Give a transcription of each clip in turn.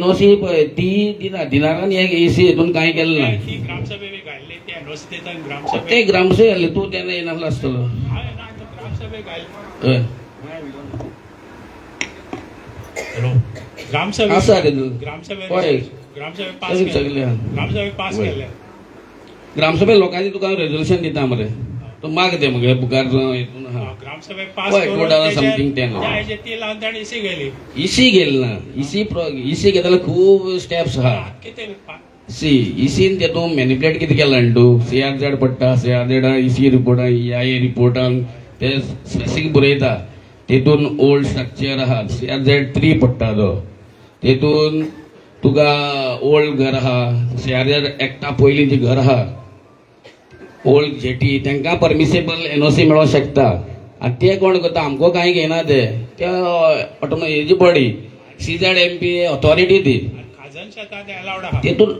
NOC ती दिनारान एक AC हेतून कांय केलें ना. ती ग्रामसभेक घायल्ली ती एनओसी दिता ग्रामसभेक ते ग्रामसभेक घातले तूं तेन्ना येनासलो आसतलो. ग्रामसभेक घायल्ली. हय हॅलो ग्रामसभेक आसा रे तूं. ग्रामसभेक हय ग्रामसभेक पास सगळें केले. सगळें ग्रामसभेक पास हय. केले. ग्रामसभेक लोकांनी तुका रेजोल्युशन दिता मरे तो माग दे मगे बुकार हेतून आहा. ग्रामसभेक पास हय, करून 2000 something ten. त्या हेजे ती लावन ताणी इसी गेली. इसी गेल ना इसी घेतल्यार खूब स्टेप्स आहा. कितें इसीन तेतून मॅनिपुलेट कितें केलां न्हू तूं. CRZ पडटा CRZ इसी रिपोर्टां EIA रिपोर्टांक ते स्पेसिफीक बरयता. तेतून ओल्ड स्ट्रक्चर आहा CRZ 3 पडटा तो. तेतून तुका ओल्ड घर आहा CRZ एक्टा पयलींची घर आहा ओल्ड जेटी तांकां परमिसेबल एनओसी मेळोंक शकता. आनी ते कोण करता आमको कांय घेयना ते हेजी बॉडी CZMP ऑथॉरिटी ती खाजन शेतां ते अलाउड आहा. तेतून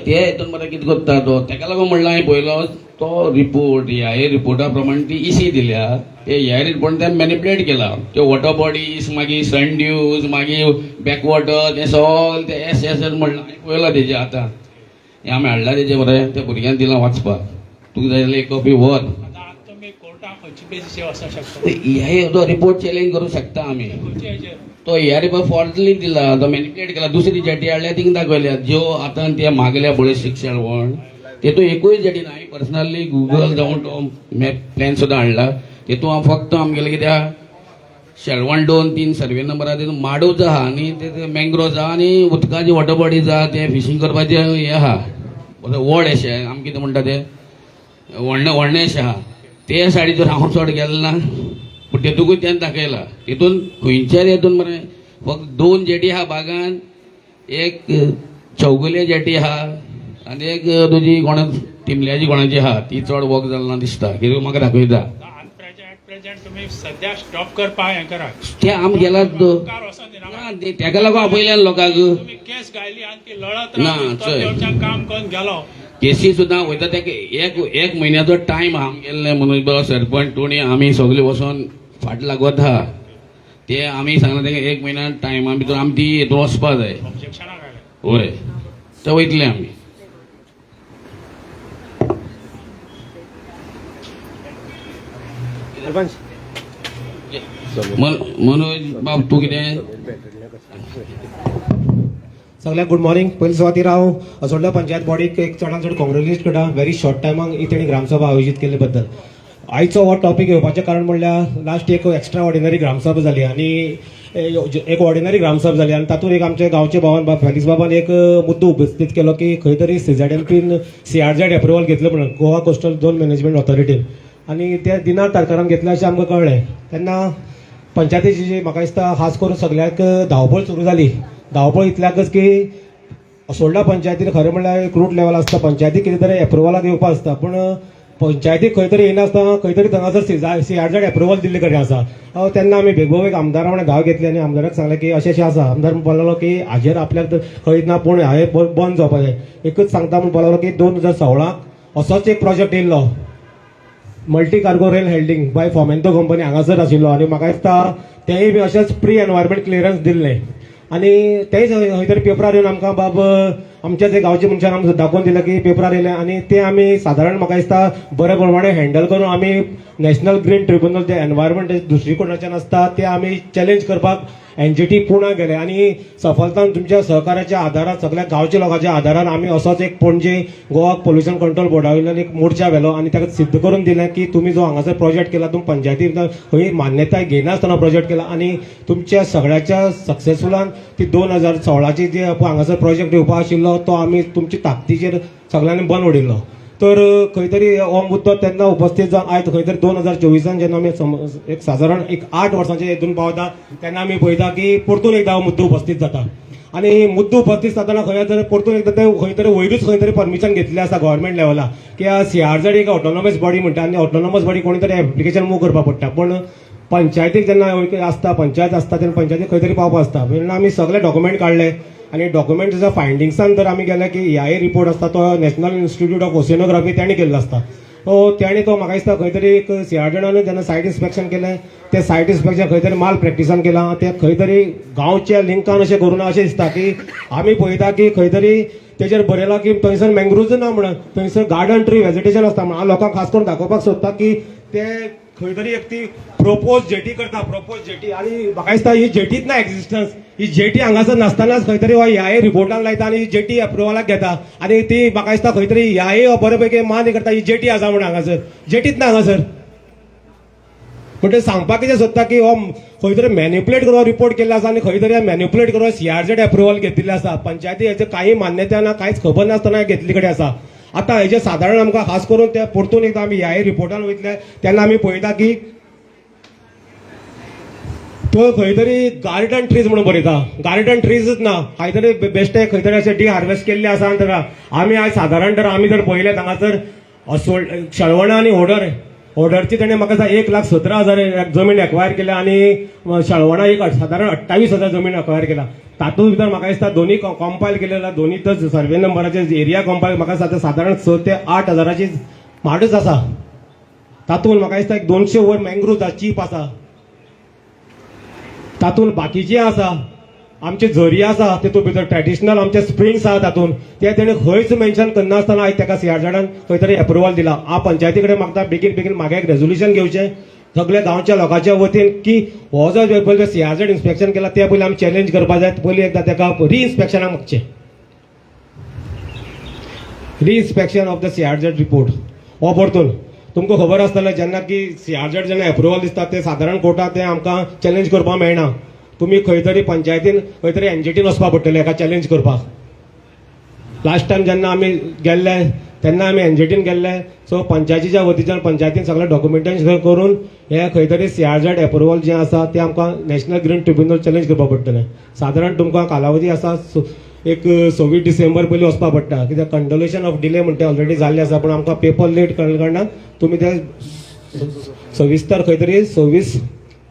ते हेतून मरे कितें करता तो तेका लागून म्हणला हांवें पयलो तो रिपोर्ट EIA रिपोर्टा प्रमाणे ती इसी दिल्या. ते EIA रिपोर्ट ते मॅनिपुलेट केला. ते वॉटर बॉडीज मागीर सन ड्यूज मागीर बॅकवॉटर ते सगळें ते एस म्हणला हांवें पयलो तेजे आतां हें आमी हाडला तेजे मरे त्या भुरग्यांक दिलां वाचपाक. तुका जाय जाल्यार एक कॉपी व्हर. आतां तुमी कोर्टाक खंयचे बेजिसचेर वचूंक शकता. EIA तो रिपोर्ट चॅलेंज करूंक शकता आमी. खंयचे हेजेर तो EIA रिपोर्ट फॉल्सली दिला तो मॅनिपुलेट केला. दुसरी जेटी हाडल्या तिंग दाखयल्या ज्यो आतां ते मागल्या बळेशीक शेळवण तेतून एकूय जेटी ना. हांवें पर्सनली गुगल जावन तो प्लॅन सुद्दां हाडला. तेतून हांव फक्त आमगेले कितें आहा शेळवण 2-3 सर्वे नंबर आहा तेतून माडूच आहा आनी ते मँग्रोव्ज आहा आनी उदकाची वॉटर बॉडीज आहा ते फिशींग करपाचे हें आहा व्हड अशें आमी कितें म्हणटा ते व्हडलें अशें आहा. ते सायडीचेर हांव चड गेलो ना पूण तेतूंकूय तें दाखयला. तेतून खंयच्याच हेतून मरे फक्त 2 जेटी आहा बागान एक चौगुले जेटी आहा आनी एक तुजी कोण तिमल्याची कोणाची आहा ती चड वर्क जालें ना दिसता कितें म्हाका दाखयता. प्रेजेंट तुमी सद्या स्टॉप करपाक हें करा. ते आमी गेला मुखार वचोन दिना. तेका लागून आपयल्या लोकांक तुमी केस घायली आनी ती लढत ना, रावली. तो चोय. देवच्यान काम करून गेलो. केसी सुद्दां वयता तेका एक म्हयन्याचो टायम आहा आमगेले मनोज बाबा सरपंच टोणी आमी सगळे वचोन फाट लागत आहा. ते आमी सांगला तेका 1 म्हयन्या टायमा भितर आमी ती हेतून वचपा जाय. ऑब्जेक्शनाक घाले. वय ते वयतले आमी. मनोज बाब तूं कितें सगळ्यांक गुड मॉर्निंग. पयली सुवातेर हांव असोडल्या पंचायत बॉडीक एक चडांत चड कॉंग्रेच्युलेट करता व्हेरी शॉर्ट टायमाक ही तेणी ग्रामसभा आयोजीत केल्ले बद्दल. आयचो हो टॉपीक येवपाचें कारण म्हणल्यार लास्ट एक एक्स्ट्रा ऑर्डिनरी ग्रामसभा जाली आनी एक ऑर्डिनरी ग्रामसभा जाली आनी तातूंत एक आमचे गांवचे भावान फेलिक्स बाबान एक मुद्दो उपस्थित केलो की खंय तरी CZMPन CRZ एप्रुवल घेतलो म्हणून गोवा कोस्टल झोन मॅनेजमेंट ऑथॉरिटीन आनी त्या दिनार तारखारान घेतलें अशें आमकां कळ्ळें. तेन्ना पंचायतीची जी म्हाका दिसता खास करून सगळ्याक धांवपळ सुरू जाली. धांवपळ इतल्याकच की असोडला पंचायतीन खरें म्हणल्यार एक रूट लेवल आसता पंचायतीक कितें तरी एप्रुवलाक येवपा आसता पूण पंचायतीक खंय तरी येनासतना खंय तरी थंगासर CRZ एप्रुवल दिल्ले कडेन आसा. तेन्ना आमी बेगोबेग आमदारा वांगडा धांव घेतली आनी आमदाराक सांगलें की अशें आसा. आमदार म्हणपाक लागलो की हाजेर आपल्याक खंय ना पूण हांवें बंद जावपा जाय. एकच सांगता म्हणपाक लागलो की 2016 असोच एक प्रोजेक्ट येयल्लो multi cargo rail holding by Fomento company हांगासर आशिल्लो आनी म्हाका दिसता तेंय बी अशेंच प्री एनवायरमेंट क्लियरन्स दिल्लें आनी तेंय खंय तरी पेपरार येवन आमकां बाब आमच्या जे गांवच्या मनशान आमकां दाखोवन दिलें की पेपरार येयलें आनी तें आमी सादारण म्हाका दिसता बरे प्रमाणे हँडल करून आमी नॅशनल ग्रीन ट्रिब्युनल जे एनवायरमेंट दृश्टीकोनाच्यान आसता ते आमी चॅलेंज करपाक NGT पुणा गेले आनी सफलतान तुमच्या सहकार्याच्या आदारान सगळ्या गांवच्या लोकांच्या आदारान आमी असोच एक पणजे गोवा पोल्युशन कंट्रोल बोर्डा वयल्यान एक मोर्चा व्हेलो आनी ताका सिद्ध करून दिलें की तुमी जो हांगासर प्रोजेक्ट केला तुमी पंचायती खंय मान्यताय घेनासतना प्रोजेक्ट केला आनी तुमच्या सगळ्याच्या सक्सेसफुलान ती 2016ची जी हांगासर प्रोजेक्ट येवपा आशिल्लो तो आमी तुमच्या ताकदीचेर सगळ्यांनी बंद उडयल्लो. तर खंय तरी हो मुद्दो तेन्ना उपस्थित जावन आयज खंय तरी 2024 जेन्ना आमी एक सादारण एक 8 वर्सांचे हेतून पावता तेन्ना आमी पळयता की परतून एकदा हो मुद्दो उपस्थित जाता आनी मुद्दो उपस्थित जाताना खंय तरी परतून एकदा ते खंय तरी वयरूच खंय तरी परमिशन घेतलें आसा गव्हर्मेंट लेवला की CRZ एक ऑटोनॉमस बॉडी म्हणटा आनी ऑटोनॉमस बॉडी कोणी तरी एप्लिकेशन मूव करपाक पडटा पूण पंचायतीक जेन्ना आसता पंचायत आसता तेन्ना पंचायतीक खंय तरी पावपा आसता. तेन्ना आमी सगळे डॉक्युमेंट काडले आनी डॉक्युमेंट्साच्या फायंडिंग्सान तर आमी गेले की EIA रिपोर्ट आसता तो नॅशनल इन्स्टिट्यूट ऑफ ओशिनोग्राफी तेणी केल्लो आसता त्याने तो म्हाका दिसता खंय तरी एक सिआरजणान जेन्ना सायट इन्स्पेक्शन केलें ते सायट इन्स्पेक्शन खंय तरी माल प्रॅक्टिसान केलां ते खंय तरी गांवच्या लिंकान अशें करूं ना अशें दिसता की आमी पळयता की खंय तरी तेजेर बरयलां की थंयसर मँग्रुव्ज ना म्हणून थंयसर गार्डन ट्री वेजिटेशन आसता म्हणून हांव लोकांक खास करून दाखोवपाक सोदता की ते खंय तरी एक ती प्रोपोज जेटी करता प्रोपोज जेटी आनी म्हाका दिसता ही जेटीच ना एक्झिस्टन्स ही जेटी हांगासर नासतनाच खंय तरी हो ह्याय रिपोर्टान लायता आनी ही जेटी अप्रुवलाक घेता आनी ती म्हाका दिसता खंय तरी ह्याय हो बरे पैकी मान्य करता ही जेटी आसा म्हणून हांगासर जेटीच ना हांगासर म्हणजे सांगपाक कितें सोदता की हो खंय तरी मॅन्युप्युलेट करून रिपोर्ट केल्लो आसा आनी खंय तरी मॅन्युप्युलेट करून सीआरझेड अप्रुवल घेतिल्लें आसा पंचायती हेचे काही मान्यता ना कांयच खबर नासतना घेतले कडेन आसा आतां हेजे सादारण आमकां खास करून ते परतून एकदां आमी ह्याय रिपोर्टान वयतले तेन्ना आमी पळयता की तो खंय तरी गार्डन ट्रीज म्हणून बरयता गार्डन ट्रीजच ना खंय तरी बेश्टे खंय तरी अशें डी हार्वेस्ट केल्ले आसा आनी आमी आयज सादारण तर आमी जर पळयलें हांगासर शळवणां आनी ऑर्डरची ताणें म्हाका 1,17,000 जमीन एक्वायर केल्या आनी शळवणां एक सादारण 28,000 जमीन एक्वायर केला तातूंत भितर म्हाका दिसता दोनी कॉम्पायल केलेला दोनीच सर्वे नंबराचे एरिया कॉम्पायल म्हाका दिसता सादारण 6 ते 8,000ची माडूच आसा तातूंत म्हाका दिसता 200 वयर मँग्रुव्ज चीप आसा तातूंत बाकीचे आसा आमचे झरी आसा तितूंत भितर ट्रॅडिशनल आमचे स्प्रिंग्स आसा तातूंत ते तेणें खंयच मेन्शन करनासतना आयज ताका सीआरझेडान खंय तरी अप्रुवल दिला हांव पंचायती कडेन मागता बेगीन म्हाका एक रेझोल्युशन घेवचें सगळ्या गांवच्या लोकांच्या वतीन की हो जो पयलीं सीआरझेड इन्स्पेक्शन केला ते पयलीं आमी चॅलेंज करपाक जाय पयलीं एकदां ताका रिइन्स्पेक्शनाक मागचें रिइन्स्पेक्शन ऑफ द सीआरझेड रिपोर्ट हो परतून तुमकां खबर आसतलें जेन्ना की सीआरझेड जेन्ना अप्रुवल दिसता ते सादारण कोर्टात ते आमकां चॅलेंज करपाक मेळना तुमी खंय तरी पंचायतीन खंय तरी एनजीटीन वचपाक पडटलें हेका चॅलेंज करपाक लास्ट टायम जेन्ना आमी गेल्ले तेन्ना आमी एनजीटीन गेल्ले सो पंचायतीच्या वतीच्यान पंचायतीन सगळें डॉक्युमेंटेशन करून हे खंय तरी सीआरझेड अप्रुवल जें आसा तें आमकां नॅशनल ग्रीन ट्रिब्युनल चॅलेंज करपाक पडटलें सादारण तुमकां कालावधी आसा एक 26 डिसेंबर पयलीं वचपाक पडटा कित्याक कंडोलेशन ऑफ डिले म्हणटा ऑलरेडी जाल्लें आसा पूण आमकां पेपर लेट केल्ल्या कारणान तुमी ते 26 खंय तरी 26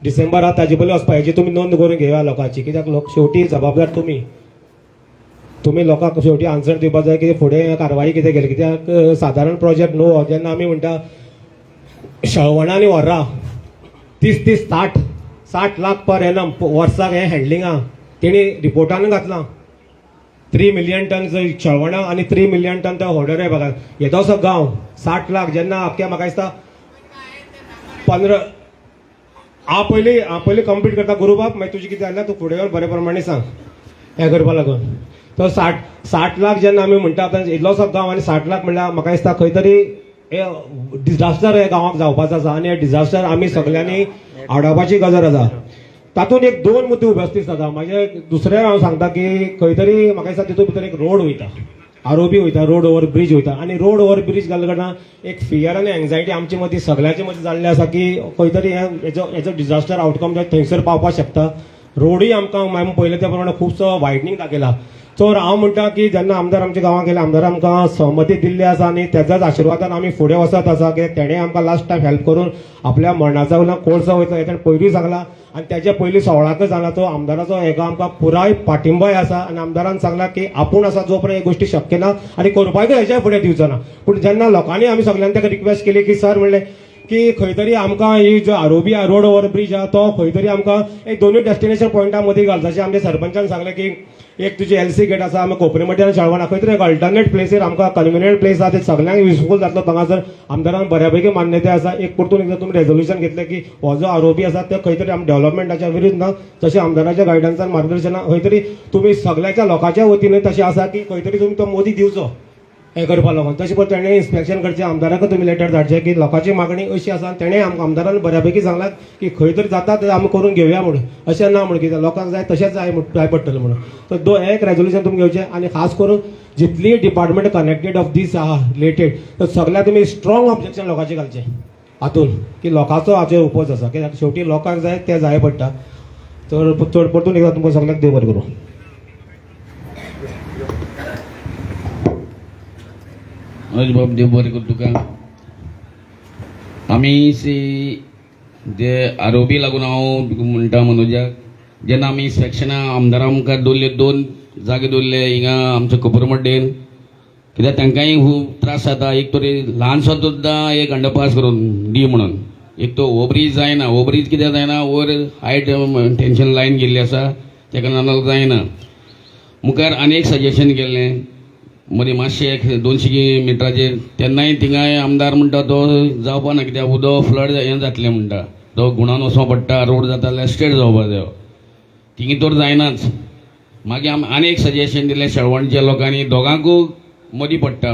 डिसेंबराक ताजे पयलीं वचपाक हेची तुमी नोंद करून घेया लोकांची कित्याक लोक शेवटी जबाबदार तुमी लोकांक शेवटी आन्सर दिवपाक जाय की फुडें कारवाई कितें केली कित्याक सादारण प्रोजेक्ट न्हू जेन्ना आमी म्हणटा शळवणां आनी वर्रां 30 लाख पर एनम वर्साक हें हँडलिंगां तेणी रिपोर्टान घातलां 3 मिलियन टन शळवणां आनी 3 मिलियन टन तो ऑर्डर आहे बघा येदो असो गांव 60 लाख जेन्ना अख्ख्या म्हाका दिसता 15 हांव पयलीं कंप्लीट करता गुरुबाब मागीर तुजें कितें जालें तूं फुडें येवन बरे प्रमाणे सांग हें करपा लागून तो 60 लाख जेन्ना आमी म्हणटा आतां इतलो असो गांव आनी 60 लाख म्हणल्यार म्हाका दिसता खंय तरी हे डिझास्टर हे गांवाक जावपाचो आसा आनी हे डिझास्टर आमी सगळ्यांनी आडावपाची गरज आसा तातूंत एक 2 मुद्दे उबेस्तीत जाता मागीर दुसरें हांव सांगता की खंय तरी म्हाका दिसता तितूंत भितर एक रोड वयता आरोबी वयता रोड ओवर ब्रिज वयता आनी रोड ओवर ब्रिज घाल्या कारणान एक फियर आनी एन्झायटी आमचे मदीं सगळ्यांचे मदीं जाल्लें आसा की खंय तरी हेजो डिझास्टर आउटकम थंयसर पावपाक शकता रोडूय आमकां हांवें पळयलें त्या प्रमाणे खुबसो वायडनींग दाखयला सो हांव म्हणटा की जेन्ना आमदार आमच्या गांवांत गेले आमदारान आमकां सहमती दिल्ली आसा आनी तेच्याच आशिर्वादान आमी फुडें वचत आसा की तेणें आमकां लास्ट टायम हेल्प करून आपल्या मरणाचा वयल्यान कोर्सो वयता हें पयलीं सांगलां आनी तेच्या पयलीं 16क सांगला तो आमदाराचो हेका आमकां पुराय पाठिंबोय आसा आनी आमदारान सांगला की आपूण आसा जो पर्यंत हे गोश्टी शक्य ना आनी करपाकूय हेच्या फुडें दिवचो ना पूण जेन्ना लोकांनी आमी सगळ्यांनी ताका रिक्वेस्ट केली की सर म्हणलें की खंय तरी आमकां ही जो आरोबी रोड ओवर ब्रिज आहा तो खंय तरी आमकां एक दोनूय डेस्टिनेशन पॉयंटा मदीं घाल जशें आमच्या सरपंचान सांगलें की एक तुजी एलसी गेट आसा आमी कोपरेमटी आनी शळवणा खंय तरी एक अल्टरनेट प्लेसीर आमकां कन्विनियंट प्लेस आहा ते सगळ्यांक युजफूल जातलो हांगासर आमदारान बऱ्यापैकी मान्यताय आसा एक परतून एकदां तुमी रेझोल्युशन घेतलें की हो जो आरोबी आसा ते खंय तरी आमी डेव्हलपमेंटाच्या विरुद्ध ना तशें आमदाराच्या गायडन्सान मार्गदर्शनान खंय तरी तुमी सगळ्याच्या लोकांच्या वतीन तशें आसा की खंय तरी तुमी तो मोदी दिवचो हें करपा लागून तशें पळय तेणें इन्स्पेक्शन करचें आमदाराक तुमी लेटर धाडचें की लोकांची मागणी अशी आसा तेणें आमदारान बऱ्यापैकी सांगलां की खंय तरी जाता तें आमी करून घेवया म्हणून अशें ना म्हणून कित्याक लोकांक जाय तशेंच जाय पडटलें म्हणून तो एक रेझोल्युशन तुमी घेवचें आनी खास करून जितली डिपार्टमेंट कनेक्टेड ऑफ दीस आहा रिलेटेड तर सगळ्या तुमी स्ट्रॉंग ऑब्जेक्शन लोकांचें घालचें हातून की लोकांचो हाचेर उपोज आसा कित्याक शेवटी लोकांक जाय तें जाय पडटा तर चड परतून एकदां तुमकां सगळ्यांक देव बरें करूं बाब देव बरें कर तुका आमी जे आरोपी लागून हांव म्हणटा मनोजाक जेन्ना आमी इन्स्पेक्शनां आमदारान आमकां दवरले 2 जागे दवरले हिंगा आमच्या कोपरमड्डेन कित्याक तांकांय खूब त्रास जाता. एक तरी ल्हानसो सुद्दां एक अंडरपास करून दी म्हणून. एक तो ओव्हरब्रिज जायना. ओव्हरब्रिज कित्याक जायना, वयर हायट टेन्शन लायन गेल्ली आसा तेका लागून जायना. मुखार आनी एक सजेशन केल्लें, मदीं मातशें एक 200 मिटराचेर, तेन्नाय थिंगाय आमदार म्हणटा तो जावपा ना, कित्याक उदक फ्लड हें जातलें म्हणटा. तो गुणान वचों पडटा, रोड जाता जाल्यार स्ट्रेट जावपा जायो. थिंगी तर जायनाच. मागीर आनी एक सजेशन दिलें शेळवणच्या लोकांनी, दोगांकूय मदीं पडटा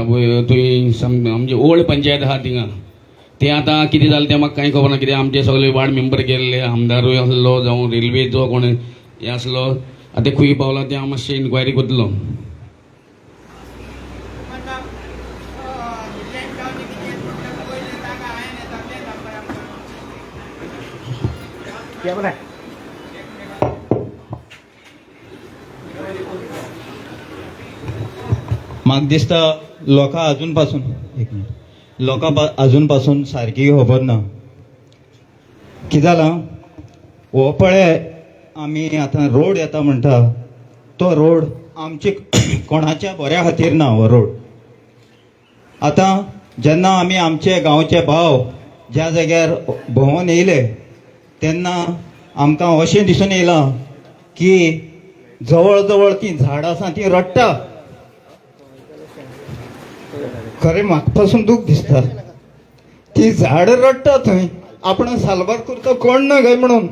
थंय आमची ओल्ड पंचायत आहा थिंगा. तें आतां कितें जालें तें म्हाका कांय खबर ना, कित्याक आमचे सगळे वार्ड मेंबर गेल्ले, आमदारूय आसलो जावं रेल्वेचो कोण हें आसलो. आतां तें खंय पावला तें हांव मातशें इन्क्वायरी करतलो. म्हाका दिसता लोकां अजून पासून सारकी खबर ना. कितें जालां, हो पळय आमी आतां रोड येता म्हणटा तो रोड आमचे कोणाच्या बऱ्या खातीर ना. हो रोड आतां जेन्ना आमी आमचे गांवचे भाव ज्या जाग्यार भोंवून येयले तेन्ना आमकां अशें दिसून येयलां की जवळ जवळ ती झाडां आसा ती रडटा. खरें म्हाका पासून दूख दिसता. ती झाड रडटा थंय, आपण सालबार करता कोण ना काय म्हणून.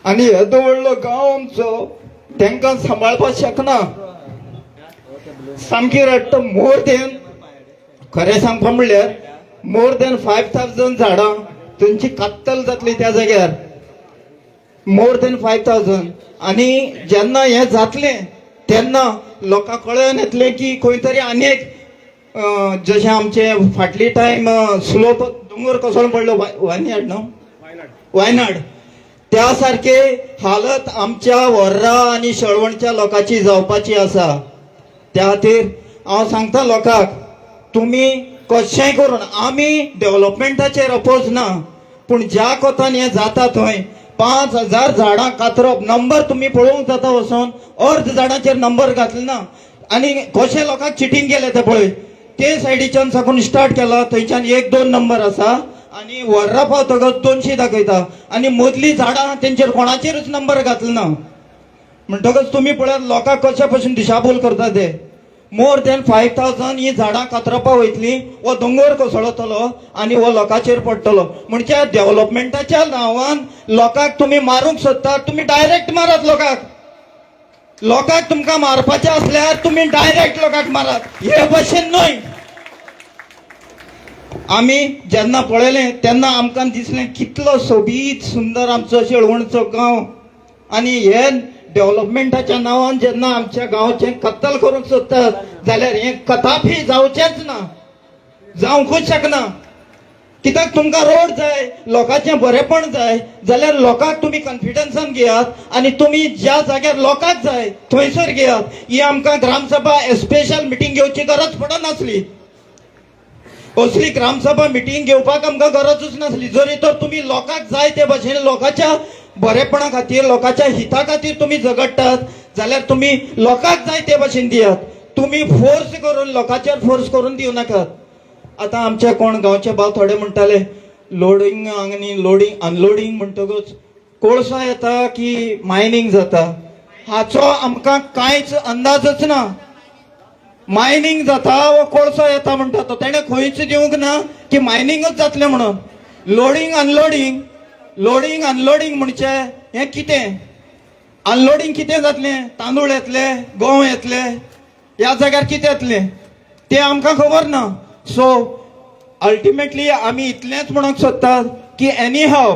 आनी येदो व्हडलो गांव आमचो तांकां सांबाळपाक शकना. सामकी रडटा. मोर देन खरें सांगपा म्हणल्यार मोर देन 5000 झाडां थंयची कात्तल जातली त्या जाग्यार. More than 5000. आनी जेन्ना हें जातलें तेन्ना लोकांक कळून येतलें की खंय तरी आनीक जशें आमचे फाटली टायम स्लोप दोंगर कोसळून पडलो वायनाड न्हू, वायनाड, त्या सारखे हालत आमच्या वर्रा आनी शेळवणच्या लोकांची जावपाची आसा. त्या खातीर हांव सांगता लोकांक, तुमी कशेंय करून, आमी डेव्हलपमेंटाचेर अपोज ना, पूण ज्या कोतान हें जाता थंय 5000 झाडां कातरप, नंबर तुमी पळोवंक जाता वचोन, अर्ध झाडांचेर नंबर घातले ना. आनी कशें लोकांक चिटींग केलें तें पळय. ते सायडीच्यान साकून स्टार्ट केला, थंयच्यान 1-2 नंबर आसा आनी वर्रा पावतकच 200 दाखयता. आनी मदली झाडां तेंचेर कोणाचेरच नंबर घातले ना. म्हणटकच तुमी पळयात लोकांक कशे भशेन दिशाभूल करता ते. मोर देन 5000 ही झाडां कातरपा वयतली, हो दोंगर कोसळटलो आनी हो लोकांचेर पडटलो. म्हणजे डेव्हलपमेंटाच्या नांवान लोकांक तुमी मारूंक सोदतात. तुमी डायरेक्ट मारात लोकांक. लोकांक तुमकां मारपाचें असल्यार तुमी डायरेक्ट लोकांक मारात, हे भशेन न्हय. आमी जेन्ना पळयलें तेन्ना आमकां दिसलें कितलो सोबीत सुंदर आमचो शेळवणचो गांव. आनी हे डेव्हलपमेंटाच्या नांवान जेन्ना आमच्या गांवचें कत्तल करूंक सोदतात जाल्यार हें कथाफी जावचेंच ना, जावंकूच शकना. कित्याक तुमकां रोड जाय, लोकांचें बरेपण जाय जाल्यार लोकांक तुमी कॉन्फिडन्सान घेयात आनी तुमी ज्या जाग्यार लोकांक जाय थंयसर घेयात. ही आमकां ग्रामसभा स्पेशल मिटींग घेवची गरज पडनासली. असली ग्रामसभा मिटींग घेवपाक आमकां गरजूच नासली. जरी तर तुमी लोकांक जाय ते भशेन लोकांच्या बरेपणा खातीर, लोकांच्या हिता खातीर तुमी झगडटात जाल्यार तुमी लोकांक जाय ते भशेन दियात. तुमी फोर्स करून लोकांचेर फोर्स करून दिवं नाकात. आतां आमचे कोण गांवचे भाव थोडे म्हणटाले लोडिंग आनी लोडिंग अनलोडिंग म्हणटकच कोळसो येता की मायनिंग जाता, हाचो आमकां कांयच अंदाजच ना. मायनिंग जाता वा कोळसो येता म्हणटा तो तेणें खंयच दिवंक ना की मायनिंगच जातलें म्हणून. लोडिंग अनलोडिंग, लोडिंग अनलोडिंग म्हणजे हें कितें? अनलोडिंग कितें जातलें? तांदूळ येतले, गंव येतले, ह्या जाग्यार कितें येतलें तें आमकां खबर ना. सो अल्टिमेटली आमी इतलेंच म्हणूंक सोदतात की एनी हाव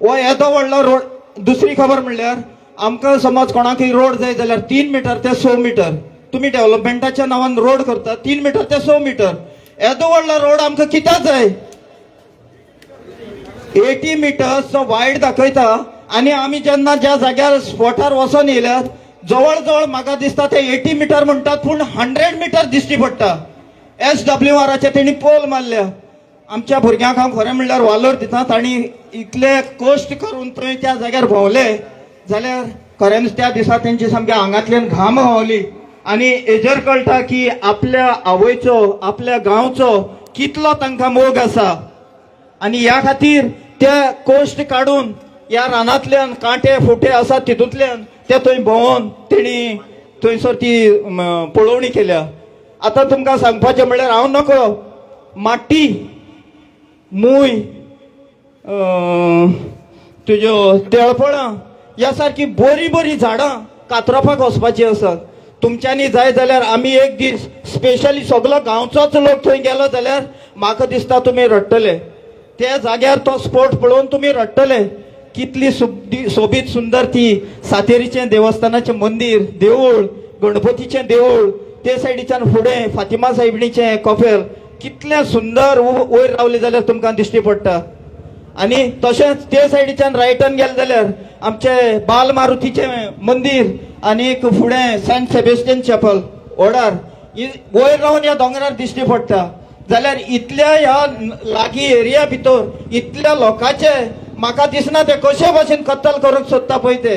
हो येदो व्हडलो रोड. दुसरी खबर म्हणल्यार आमकां समज कोणाकय रोड जाय जाल्यार 3 मीटर ते 6 मीटर तुमी डेव्हलपमेंटाच्या नांवान रोड करता. 3 मीटर ते 6 मीटर येदो व्हडलो रोड आमकां कित्याक जाय? 80 मीटर्स वायड दाखयता आनी आमी जेन्ना ज्या जाग्यार स्पॉटार वचोन येयल्यात जवळ जवळ म्हाका दिसता ते 80 मीटर म्हणटात पूण 100 मीटर दिश्टी पडटा. SWRचे तेणी पोल मारल्या. आमच्या भुरग्यांक हांव खरें म्हणल्यार वालोर दिता, तांणी इतले कश्ट करून थंय त्या जाग्यार भोंवले जाल्यार खरेंच त्या दिसा तेंची सामकी आंगांतल्यान घाम व्हांवली. आणि हेजेर कळटा की आपल्या आवयचो आपल्या गांवचो कितलो तांकां मोग आसा आणि ह्या खातीर ते कोश्ट काडून ह्या रानांतल्यान कांटे फुटे आसात तितूंतल्यान ते थंय भोंवून तेणी थंयसर ती पळोवणी केल्या. आतां तुमकां सांगपाचें म्हणल्यार हांव नकळो माटी मूय तुज्यो तेळफळां ह्या सारकी बरी बरी झाडां कातरपाक वचपाची आसात. तुमच्यांनी जाय जाल्यार आमी एक दीस स्पेशली सगळो गांवचोच लोक थंय गेलो जाल्यार म्हाका दिसता तुमी रडटले. त्या जाग्यार तो स्पोर्ट पळोवन तुमी रडटले. कितली सोबीत सुंदर ती सातेरीचें देवस्थानाचें मंदिर, देवूळ, गणपतीचें देवूळ, ते सायडीच्यान फुडें फातिमा सायबिणीचें कॉफेल कितलें सुंदर वयर रावले जाल्यार तुमकां दिश्टी पडटा. आणि तशेंच ते सायडीच्यान रायटान गेले जाल्यार आमचे बाल मारुतीचें मंदिर आणि फुडें सेंट सेबेस्टियन चॅपल ओडार वयर रावन ह्या दोंगरार दिश्टी पडटा. जाल्यार इतल्या ह्या लागीं एरिया भितर इतल्या लोकांचे म्हाका दिसना ते कशे भाशेन कत्तल करूंक सोदता पळय ते.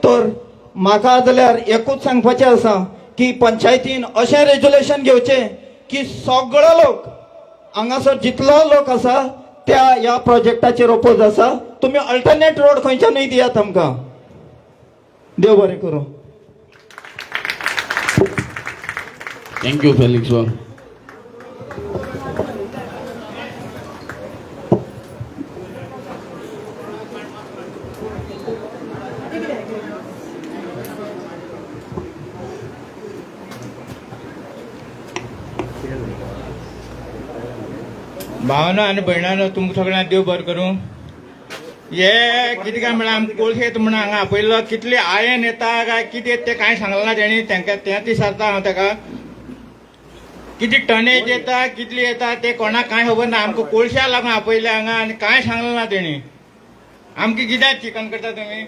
तर म्हाका जाल्यार एकूच सांगपाचें आसा की पंचायतीन अशें रेजुलेशन घेवचें की सगळो लोक हांगासर जितलो लोक आसा त्या ह्या प्रोजेक्टाचेर ओपोज आसा. तुमी अल्टरनेट रोड खंयच्यानूय दियात आमकां. देव बरें करूं. थँक्यू फेलिक्स वा. भावना आनी भयणानो तुमकां सगळ्यांक देव बरें करूं. हे कितें काय म्हळ्यार आमकां कोळशे येता म्हणून हांगा आपयलो कितले आयन येता काय कितें येता तें कांय सांगलें ना तेणी. तेंकां तेंच विचारता हांव ताका कितें टनेज येता कितली येता ते कोणाक कांय खबर ना. आमकां कोळश्या लागून आपयले हांगा आनी कांय सांगलें ना तेणी. आमकां कित्याक चिकन करता तुमी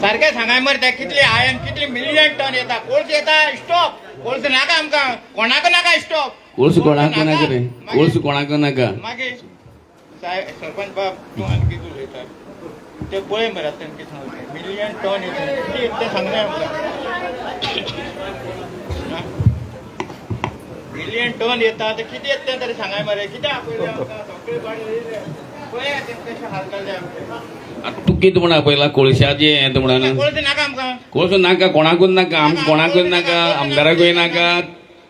सारकें सांगाय मरे ते कितले आयन कितले मिलियन टन येता. कोळसो येता स्टॉप कोळसो नाका आमकां कोणाक नाका स्टॉप. कोळसो कोणाक नाका रे कोळसो कोणाक नाका. मागीर सरपंच बाब तूं आनी कितें उलयता ते पळय मरे आतां कितें सांगलें मिलियन टन येता कितें येता तें सांगलें आमकां. मिलियन टन येता ते कितें येता तें तरी सांगाय मरे. कितें आपयलें आमकां सगळे गाडी पळय कशें हालताले आमकां. आतां तूं कितें म्हूण आपयला कोळशाचें येता म्हणून. कोळसो नाका आमकां कोळसो नाका कोणाकूच नाका आमकां कोणाकूच नाका आमदाराकूय नाका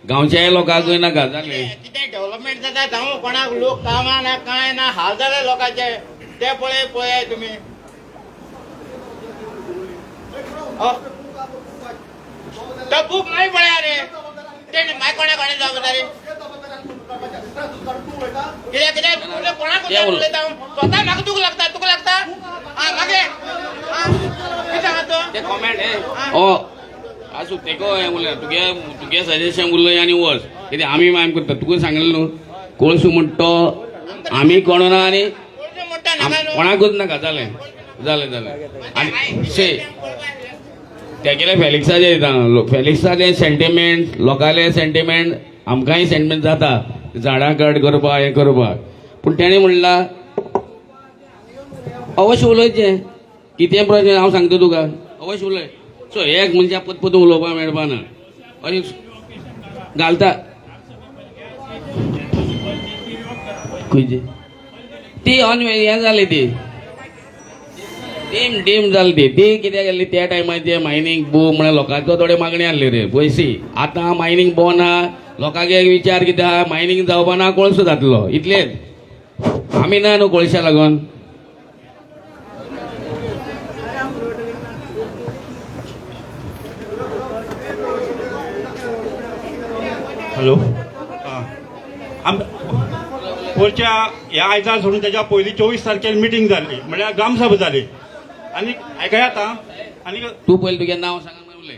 गांवच्या लोकांकूय नाका. जालें कितें डेव्हलपमेंट जाता जावं कोणाक लोक कामां ना कांय ना हाल जाले लोकांचे ते पळय तुमी. तो बूक नाही पळया रे ते मागीर कोणाक जबाबदारी कित्याक कित्याक कोणाक उलयता स्वता म्हाका तुका लागता मागीर कितें सांगता ते कॉमेंट आसूं तेको हें उलय तुगे सजेशन उलय आनी वच कितें आमी मायम करता तुका सांगलें न्हू कोळसो म्हणटा तो आमी कोणना आनी कोणाकूच नाका. जालें जालें जालें आनी शे तेगेले फेलिक्साचें येता फेलिक्साचें सेंटिमेंट लोकांले सेंटिमेंट आमकांय सेंटिमेंट जाता झाडां कट करपाक हें करपाक. पूण तेणें म्हणलां अवश्य उलयचें कितें प्रश्न हांव सांगता तुका अवश्य उलय. सो एक मनशा पद उलोवपाक मेळपा ना अशें घालता. खंयची ती हें जाली ती डीम जाली ती कित्याक गेल्ली त्या टायमाचेर मायनींग बूम म्हळ्यार लोकांचो थोडे मागणी आहली रे पयशी. आतां मायनींग बंद आहा लोकांक एक विचार कितें आहा मायनींग जावपा ना कोळसो जातलो इतलेंच. आमी ना न्हू कोळशा लागून. हॅलो वरच्या ह्या आयजार सोडून त्याच्या पयलीं 24 तारखेर मिटींग जाल्ली म्हळ्यार ग्रामसभा जाली. आनी आयकय आतां आनी तूं पयलीं तुजें नांव सांग उलय.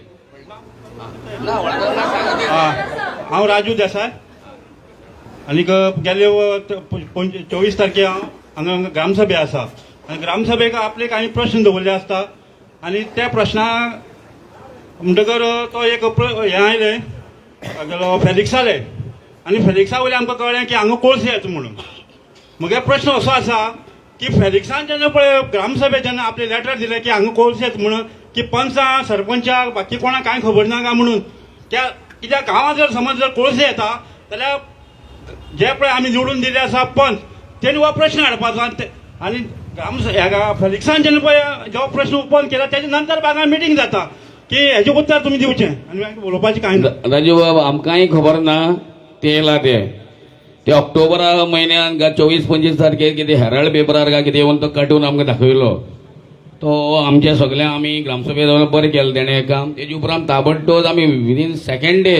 हांव राजू देसाय आनीक गेल्ले 24 तारखेर हांगा ग्रामसभे आसा आनी ग्रामसभेक आपले कांय प्रश्न दवरले आसता आनी त्या प्रश्नाक म्हणटकर तो एक हें आयलें गेलो फेलिक्सा आयले आनी फेलिक्सा वयल्यान आमकां कळ्ळें की हांगा कोळसो येता म्हणून. म्हगे प्रश्न असो आसा की फेलिक्सान जेन्ना पळय ग्रामसभेत जेन्ना आपले लेटर दिले की हांगा कोळशेत म्हणून की पंचां सरपंचाक बाकी कोणाक कांय खबर ना काय म्हणून त्या कित्याक गांवांत जर समज जर कोळशे येता जाल्यार जे पळय आमी निवडून दिले आसा पंच तेणी हो प्रश्न हाडपाचो आनी फेलिक्सान जेन्ना पळय जो प्रश्न ओपन केला तेच्या नंतर बागा मिटींग जाता की हेजें उत्तर तुमी दिवचें आनी मागीर उलोवपाची कांय ना. राजू बाब आमकांय खबर ना ते येयला ते ऑक्टोबरा म्हयन्यान 24-25 तारखेर कितें हेराल्ड पेपरार काय कितें येवन तो कार्टून आमकां दाखयलो तो आमच्या सगळ्या आमी ग्रामसभेत बरें केलें तेणें काम तेजे उपरांत ताबडतोब आमी विदीन सेकंड डे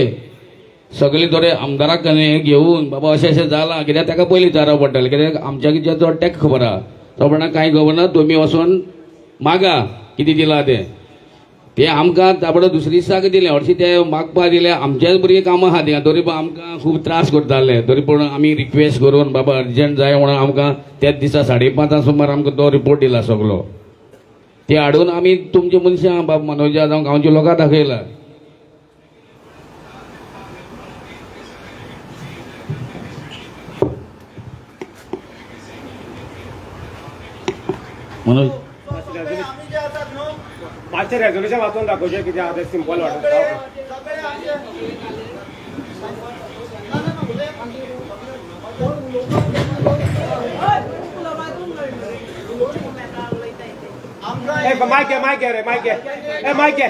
सगळे थोडे आमदाराक घेवन बाबा अशें अशें जालां कित्याक ताका पयलीं विचारप पडटलें कित्याक आमच्या कितें तो ताका खबर आहा तो म्हणा कांय खबर ना तुमी वचून मागा कितें दिलां ते आमकां ताबडतोब दुसऱ्या दिसाक दिलें हरशीं ते मागपा दिलें आमचेच भुरगीं कामां आहा थिंगा तरी पूण आमकां खूब त्रास करताले तरी पूण आमी रिक्वेस्ट करून बाबा अर्जंट जाय म्हणून आमकां त्याच दिसा 5:30 सुमार आमकां तो रिपोर्ट दिला सगळो ते हाडून आमी तुमचे मनशां बाबा मनोजा जावं गांवच्या लोकांक दाखयला. मनोज मातशें रेझोल्युशन वाचून दाखोवचें कितें आहा तें सिंपल वाटता. मायक रे मायक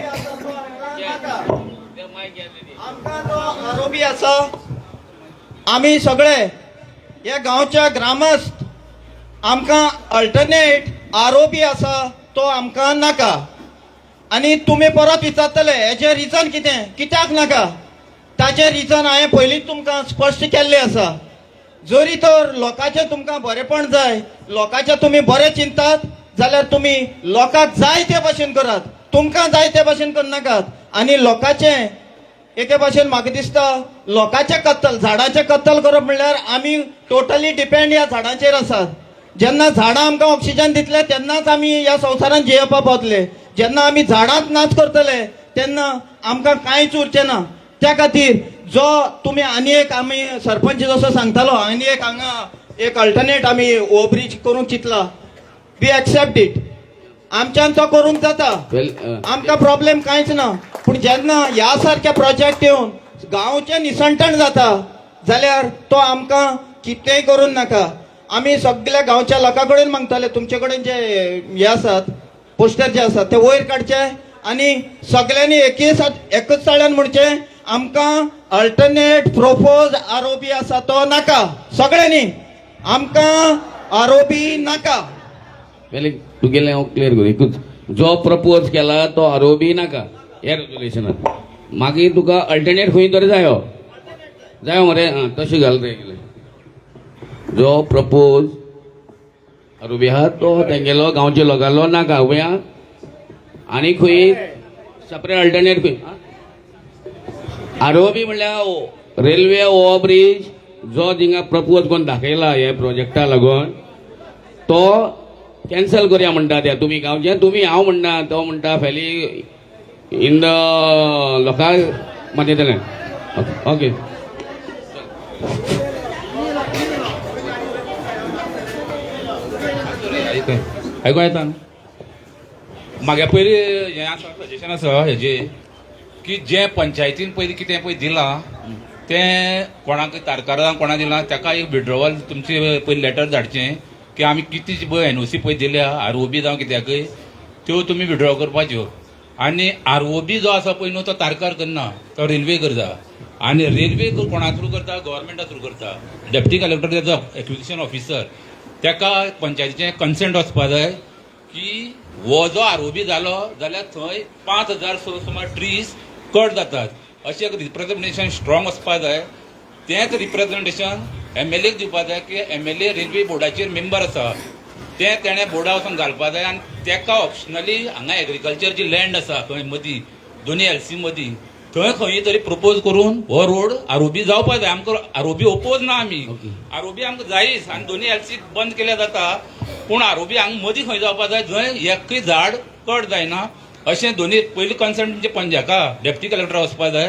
आमकां जो आरोपी आसा आमी सगळे हे गांवच्या ग्रामस्थ आमकां अल्टरनेट आरोपी आसा तो आमकां नाका आनी तुमी परत विचारतले हेजें रिजन कित्याक नाका ताचें रिजन हांवें पयलींच तुमकां स्पश्ट केल्लें आसा. जरी तर लोकांचें तुमकां बरेंपण जाय लोकांचें तुमी बरें चिंतात जाल्यार तुमी लोकांक जाय ते भाशेन करात तुमकां जाय ते भाशेन करनाकात आनी लोकांचें एके भाशेन म्हाका दिसता लोकांचें कत्तल झाडांचें कत्तल करप म्हणल्यार आमी टोटली डिपेंड ह्या झाडांचेर आसात. जेन्ना झाडां आमकां ऑक्सिजन दितले तेन्नाच आमी ह्या संवसारांत जियेवपाक पावतले. जेन्ना आमी झाडांच नाच करतले तेन्ना आमकां कांयच उरचें ना. त्या खातीर जो तुमी आनी एक आमी सरपंच जसो सांगतालो आनी एक हांगा एक अल्टरनेट आमी ओव्हरब्रीज करूंक चिंतला वी एक्सेप्ट इट आमच्यान तो करूंक जाता आमकां प्रॉब्लेम कांयच ना. पूण जेन्ना ह्या सारके प्रोजेक्ट येवन गांवचें निसंटण जाता जाल्यार तो आमकां कितेंय करूंक नाका. आमी सगळ्या गांवच्या लोकां कडेन मागताले तुमचे कडेन जे हे आसात पोस्टर जे आसात ते वयर काडचे आनी सगळ्यांनी एकच ताळ्यान म्हणचें आमकां अल्टरनेट प्रोपोज आरोपी आसा तो नाका. सगळ्यांनी आमकां आरोपी नाका. पयलीं तुगेलें हांव क्लियर करूं एकूच जो प्रपोज केला तो आरोपी नाका हे रेजोल्युशनान मागीर तुका अल्टरनेट खंय तरी जायो मरे तशें घाल रे जो प्रपोज आरोपी आहा तो तेंगेलो गांवच्या लोकांलो नाका गोंया आनी खंय सेपरेट अल्टरनेट खंय आरोपी म्हणल्यार रेल्वे ओव्हरब्रीज जो थिंगा प्रपोज करून दाखयला हे प्रोजेक्टा लागून तो कॅन्सल करूया म्हणटा ते तुमी गांवचे तुमी हांव म्हणना तो म्हणटा फाली इन द लोकांक मातयतलें ओके. आयकूं येता म्हागे पयलीं हें आसा सजेशन आसा हेजें की जें पंचायतीन पयलीं कितें पळय दिलां तें कोणाक तारकारां कोणाक दिलां ताका एक विड्रॉवल तुमचें पयलीं लेटर धाडचें की आमी कितें पळय एनओसी पळय दिल्या आरओबी जावं कित्याकय त्यो तुमी विड्रॉ करपाच्यो आनी आरओबी जो आसा पळय न्हू तो तारकार करना तो रेल्वे करता आनी रेल्वे कोणा थ्रू करता गव्हर्मेंटा थ्रू करता. डेप्युटी कलेक्टर तेजो एक्विजिशन ऑफिसर ताका पंचायतीचें कन्सेंट वचपा जाय की हो जो आरओबी जालो जाल्यार थंय 5,000 सुमार ट्रीज कट जातात अशें एक रिप्रेझेंटेशन स्ट्रॉंग वचपा जाय. तेंच रिप्रेझेंटेशन MLAक दिवपा जाय की MLA रेल्वे बोर्डाचेर मेंबर आसा तें तेणें बोर्डा वचून घालपा जाय आनी ताका ऑप्शनली हांगा एग्रीकल्चरची लँड आसा खंय मदीं दोनी LC मदीं थंय खंय तरी प्रपोज करून हो रोड आरओबी जावपा जाय. आमकां आरओबी ओपोज ना आमी आरओबी आमकां जायच आनी दोनी LC बंद केल्या जाता पूण आरओबी हांगा मदीं खंय जावपा जाय जंय एकय झाड कट जायना अशें दोनी पयलीं कन्सर्न म्हणजे पंजाका डेप्युटी कलेक्टर वचपा जाय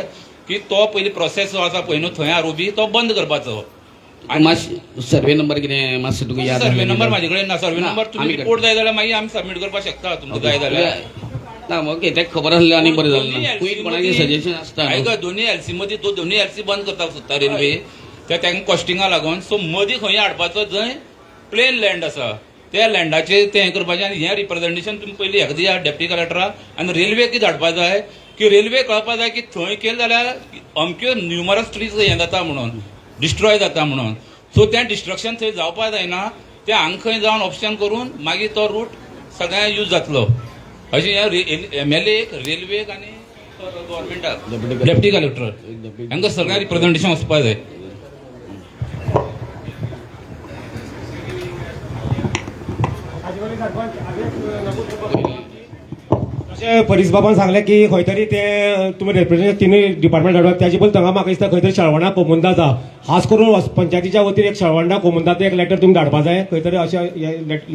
की तो पयलीं प्रोसेस जो आसा पळय न्हू थंय आरओबी तो बंद करपाचो मातशें सर्वे नंबर कितें मातशें तुका याद सर्वे आसलें नंबर कितें? म्हाजे कडेन ना. सर्वे ना, नंबर आमी तुमी कडेन. रिपोर्ट जाय जाल्यार मागीर आमी सबमीट करपाक शकता तुमकां जाय जाल्यार. ना ओके तेका खबर आसलें आनी बरें दोन्ही जालें ना. LC पयलीं कोणाचें मदीं- सजेशन आसता न्हू. आयक दोन्ही एलसी मदीं तो दोन्ही एलसी बंद करपाक सोदता रेल्वे तांकां कॉस्टिंगा लागून. सो मदीं खंय हाडपाचो जंय प्लेन लँड आसा त्या लँडाचेर तें हें करपाचें आनी हें रिप्रेझेंटेशन तुमी पयलीं हेका दिया डेप्टी कलेक्टराक. आनी रेल्वे कितें धाडपा जाय की रेल्वे कळपा जाय की थंय केलें जाल्यार अमक्यो न्युमरस ट्रीज हें जाता म्हणून डिस्ट्रॉय जाता म्हणून. सो तें डिस्ट्रक्शन थंय जावपा जायना. तें हांगा खंय जावन ऑप्शन करून मागीर तो रूट सगळ्यांक यूज जातलो. अशें ह्या MLA रेल्वेक आनी गव्हर्मेंटाक डेप्टी कलेक्टर हांकां सगळ्यांक रिप्रेझेंटेशन वचपा जाय. अशें परीस बाबान सांगलें की खंय तरी ते तुमी रिप्रेझेंटेटिव्ह तिनूय डिपार्टमेंट धाडप त्याचे पयलीं थंगा म्हाका दिसता खंय तरी शळवणा कोमुंदा आसा. खास करून पंचायतीच्या वतीन एक शळवणा कोमुंदाचो एक लेटर तुमी धाडपा जाय. खंय तरी अशें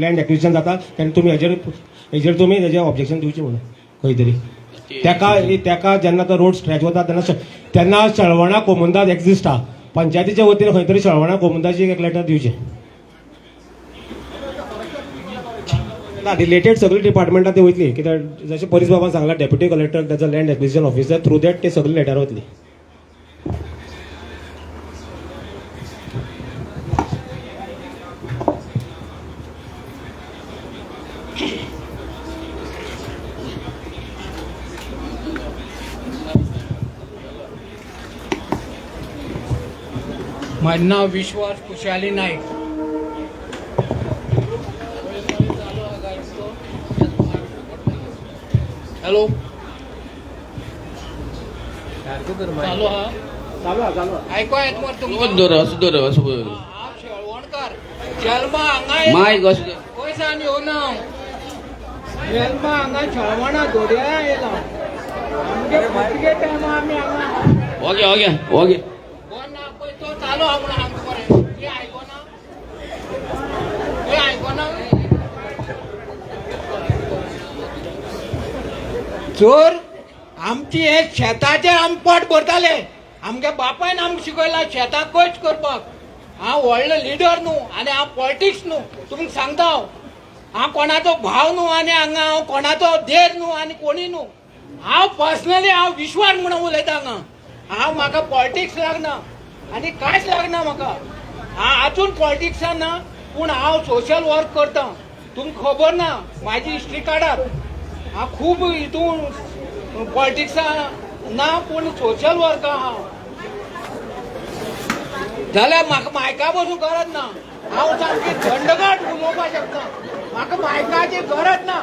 लँड एक्विजिशन जाता तेन्ना तुमी हेजेर तुमी हेजेर ऑब्जेक्शन दिवचें म्हणून खंय तरी तेका जेन्ना तो रोड स्ट्रेच वता तेन्ना शळवणा कोमुंदाज एक्झिस्ट आहा. पंचायतीच्या वतीन खंय तरी शळवणा कोमुंदाची एक लेटर दिवचें. ना रिलेटेड सगळी डिपार्टमेंटां ते वयतली कित्याक जशें परीस बाबान सांगला डेप्युटी कलेक्टर त्याचा land acquisition officer through that ते सगळी लेटर वतली. माझं नाव विश्वास कुशाली नाईक. हॅलो चालू हा ऐकू आहेत मग असं तुमचं दर असं दर असं दर. हा शेळवणकर जन्म हांगा मायक असं दर. पयसान येवना जन्म हांगा शेळवणा दोड्या येयला आमगे भुरगे टायमा आमी हांगा ओके ओके ओके कोण ना पळय तो चालू हा म्हणून आमकां बरें हे आयकोना हे आयकोना चोर आमची हे शेताचे आमी पोट भरताले. आमगे बापायन आमकां शिकयला शेताक कश्ट करपाक. हांव व्हडलो लिडर न्हू आनी हांव पॉलिटिक्स न्हू तुमकां सांगता हांव कोणाचो भाव न्हू आनी हांगा हांव कोणाचो देर न्हू आनी कोणी न्हू. हांव पर्सनली हांव विश्वास म्हणून उलयता हांगा. हांव म्हाका पॉलिटिक्स लागना आनी कांयच लागना म्हाका. हांव आजून पॉलिटिक्सान ना पूण हांव सोशल वर्क करता. तुमकां खबर ना म्हाजी हिस्ट्री काडात. हांव खूब हितून पॉलिटिक्सान ना पूण सोशल वर्क हांव जाल्यार म्हाका मायका बसून गरज ना. हांव सामकी थंडगाट उलोवपाक शकता. म्हाका मायकाची गरज ना.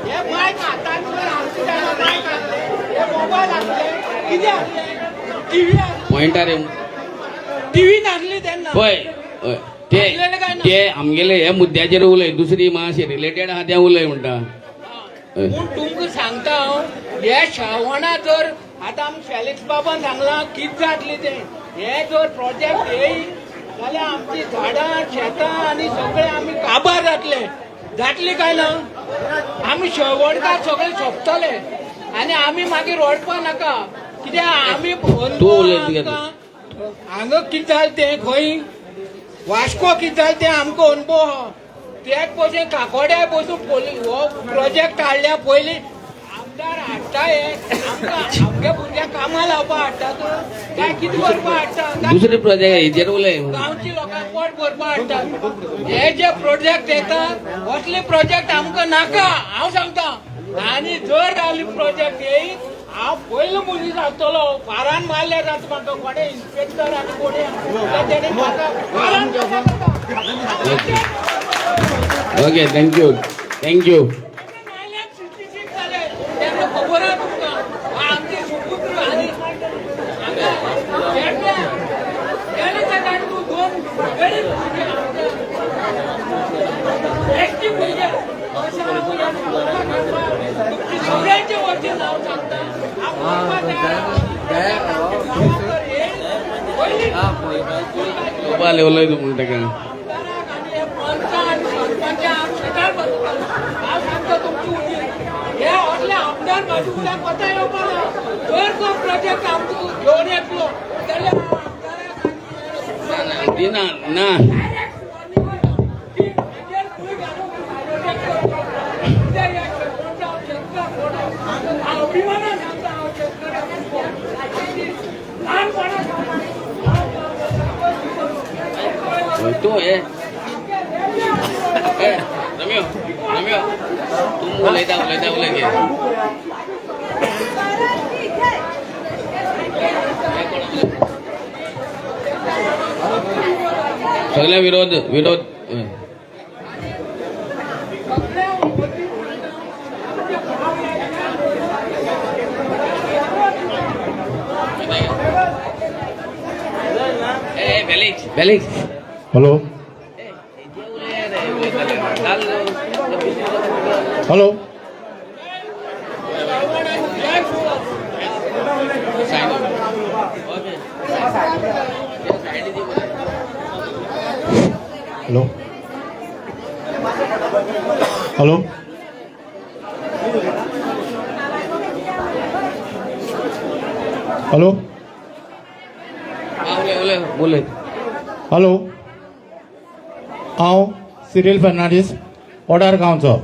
हे मायक हातान आमचे टायमार मायक आसले हे मोबायल आसले कितें आसले टीव्ही पॉइंटार टीव्ही नासली तेन्ना पळय ते आमगेले हे मुद्द्याचेर उलय दुसरी मातशें रिलेटेड आहा तें उलय म्हणटा. पूण तुमकां सांगता हे श्रावणा जर आतां आमी फॅलिक्स बाबान सांगलां कितें जातलें तें हे जर प्रोजेक्ट येयी जाल्यार आमची झाडां शेतां आनी सगळे आमी काबार जातली काय ना. आमी शेवणकार सगळे सोंपतले आनी आमी मागीर रडपा नाका कित्याक आमी हांगा कितें जालें तें खंय वास्को कितें जालें तें आमकां अनुभव आहा. तेच भशेन काकोड्या बसून हो प्रोजेक्ट हाडल्या पयलीं आमदार हाडटा हे आमच्या भुरग्यांक कामां लावपाक हाडटात काय कितें करपाक हाडटा दुसरे प्रोजेक्ट हेजेर उलय. गांवची लोकांक पोट भरपाक हाडटात. हे जे प्रोजेक्ट येतात असले प्रोजेक्ट आमकां नाका हांव सांगता. आनी जर आली प्रोजेक्ट येयी हांव पयलो मनीस आसतलो. फारान मारले जाता म्हाका कोणे इन्स्पेक्टर आनी कोणे तेणी म्हाका फारान ओके थँक्यू थँक्यू. खबर आहे तुमकां आमचे सुपुत्र आनी दोन गरीब एसटी भुरगे सगळ्यांचे वचून हांव सांगता उलय तूं म्हणटा काय आमदार माझी उद्या पता येवपाना जर तो प्रोजेक्ट आमचो घेवन येतलो जाल्यार दिना ना तू हे रम्यो तू उलयता उलय सगळे विरोध बेलिक्स hello hello hello hello hello बोले हॅलो हांव सिरिल फर्नांडीस ओडार गांवचो.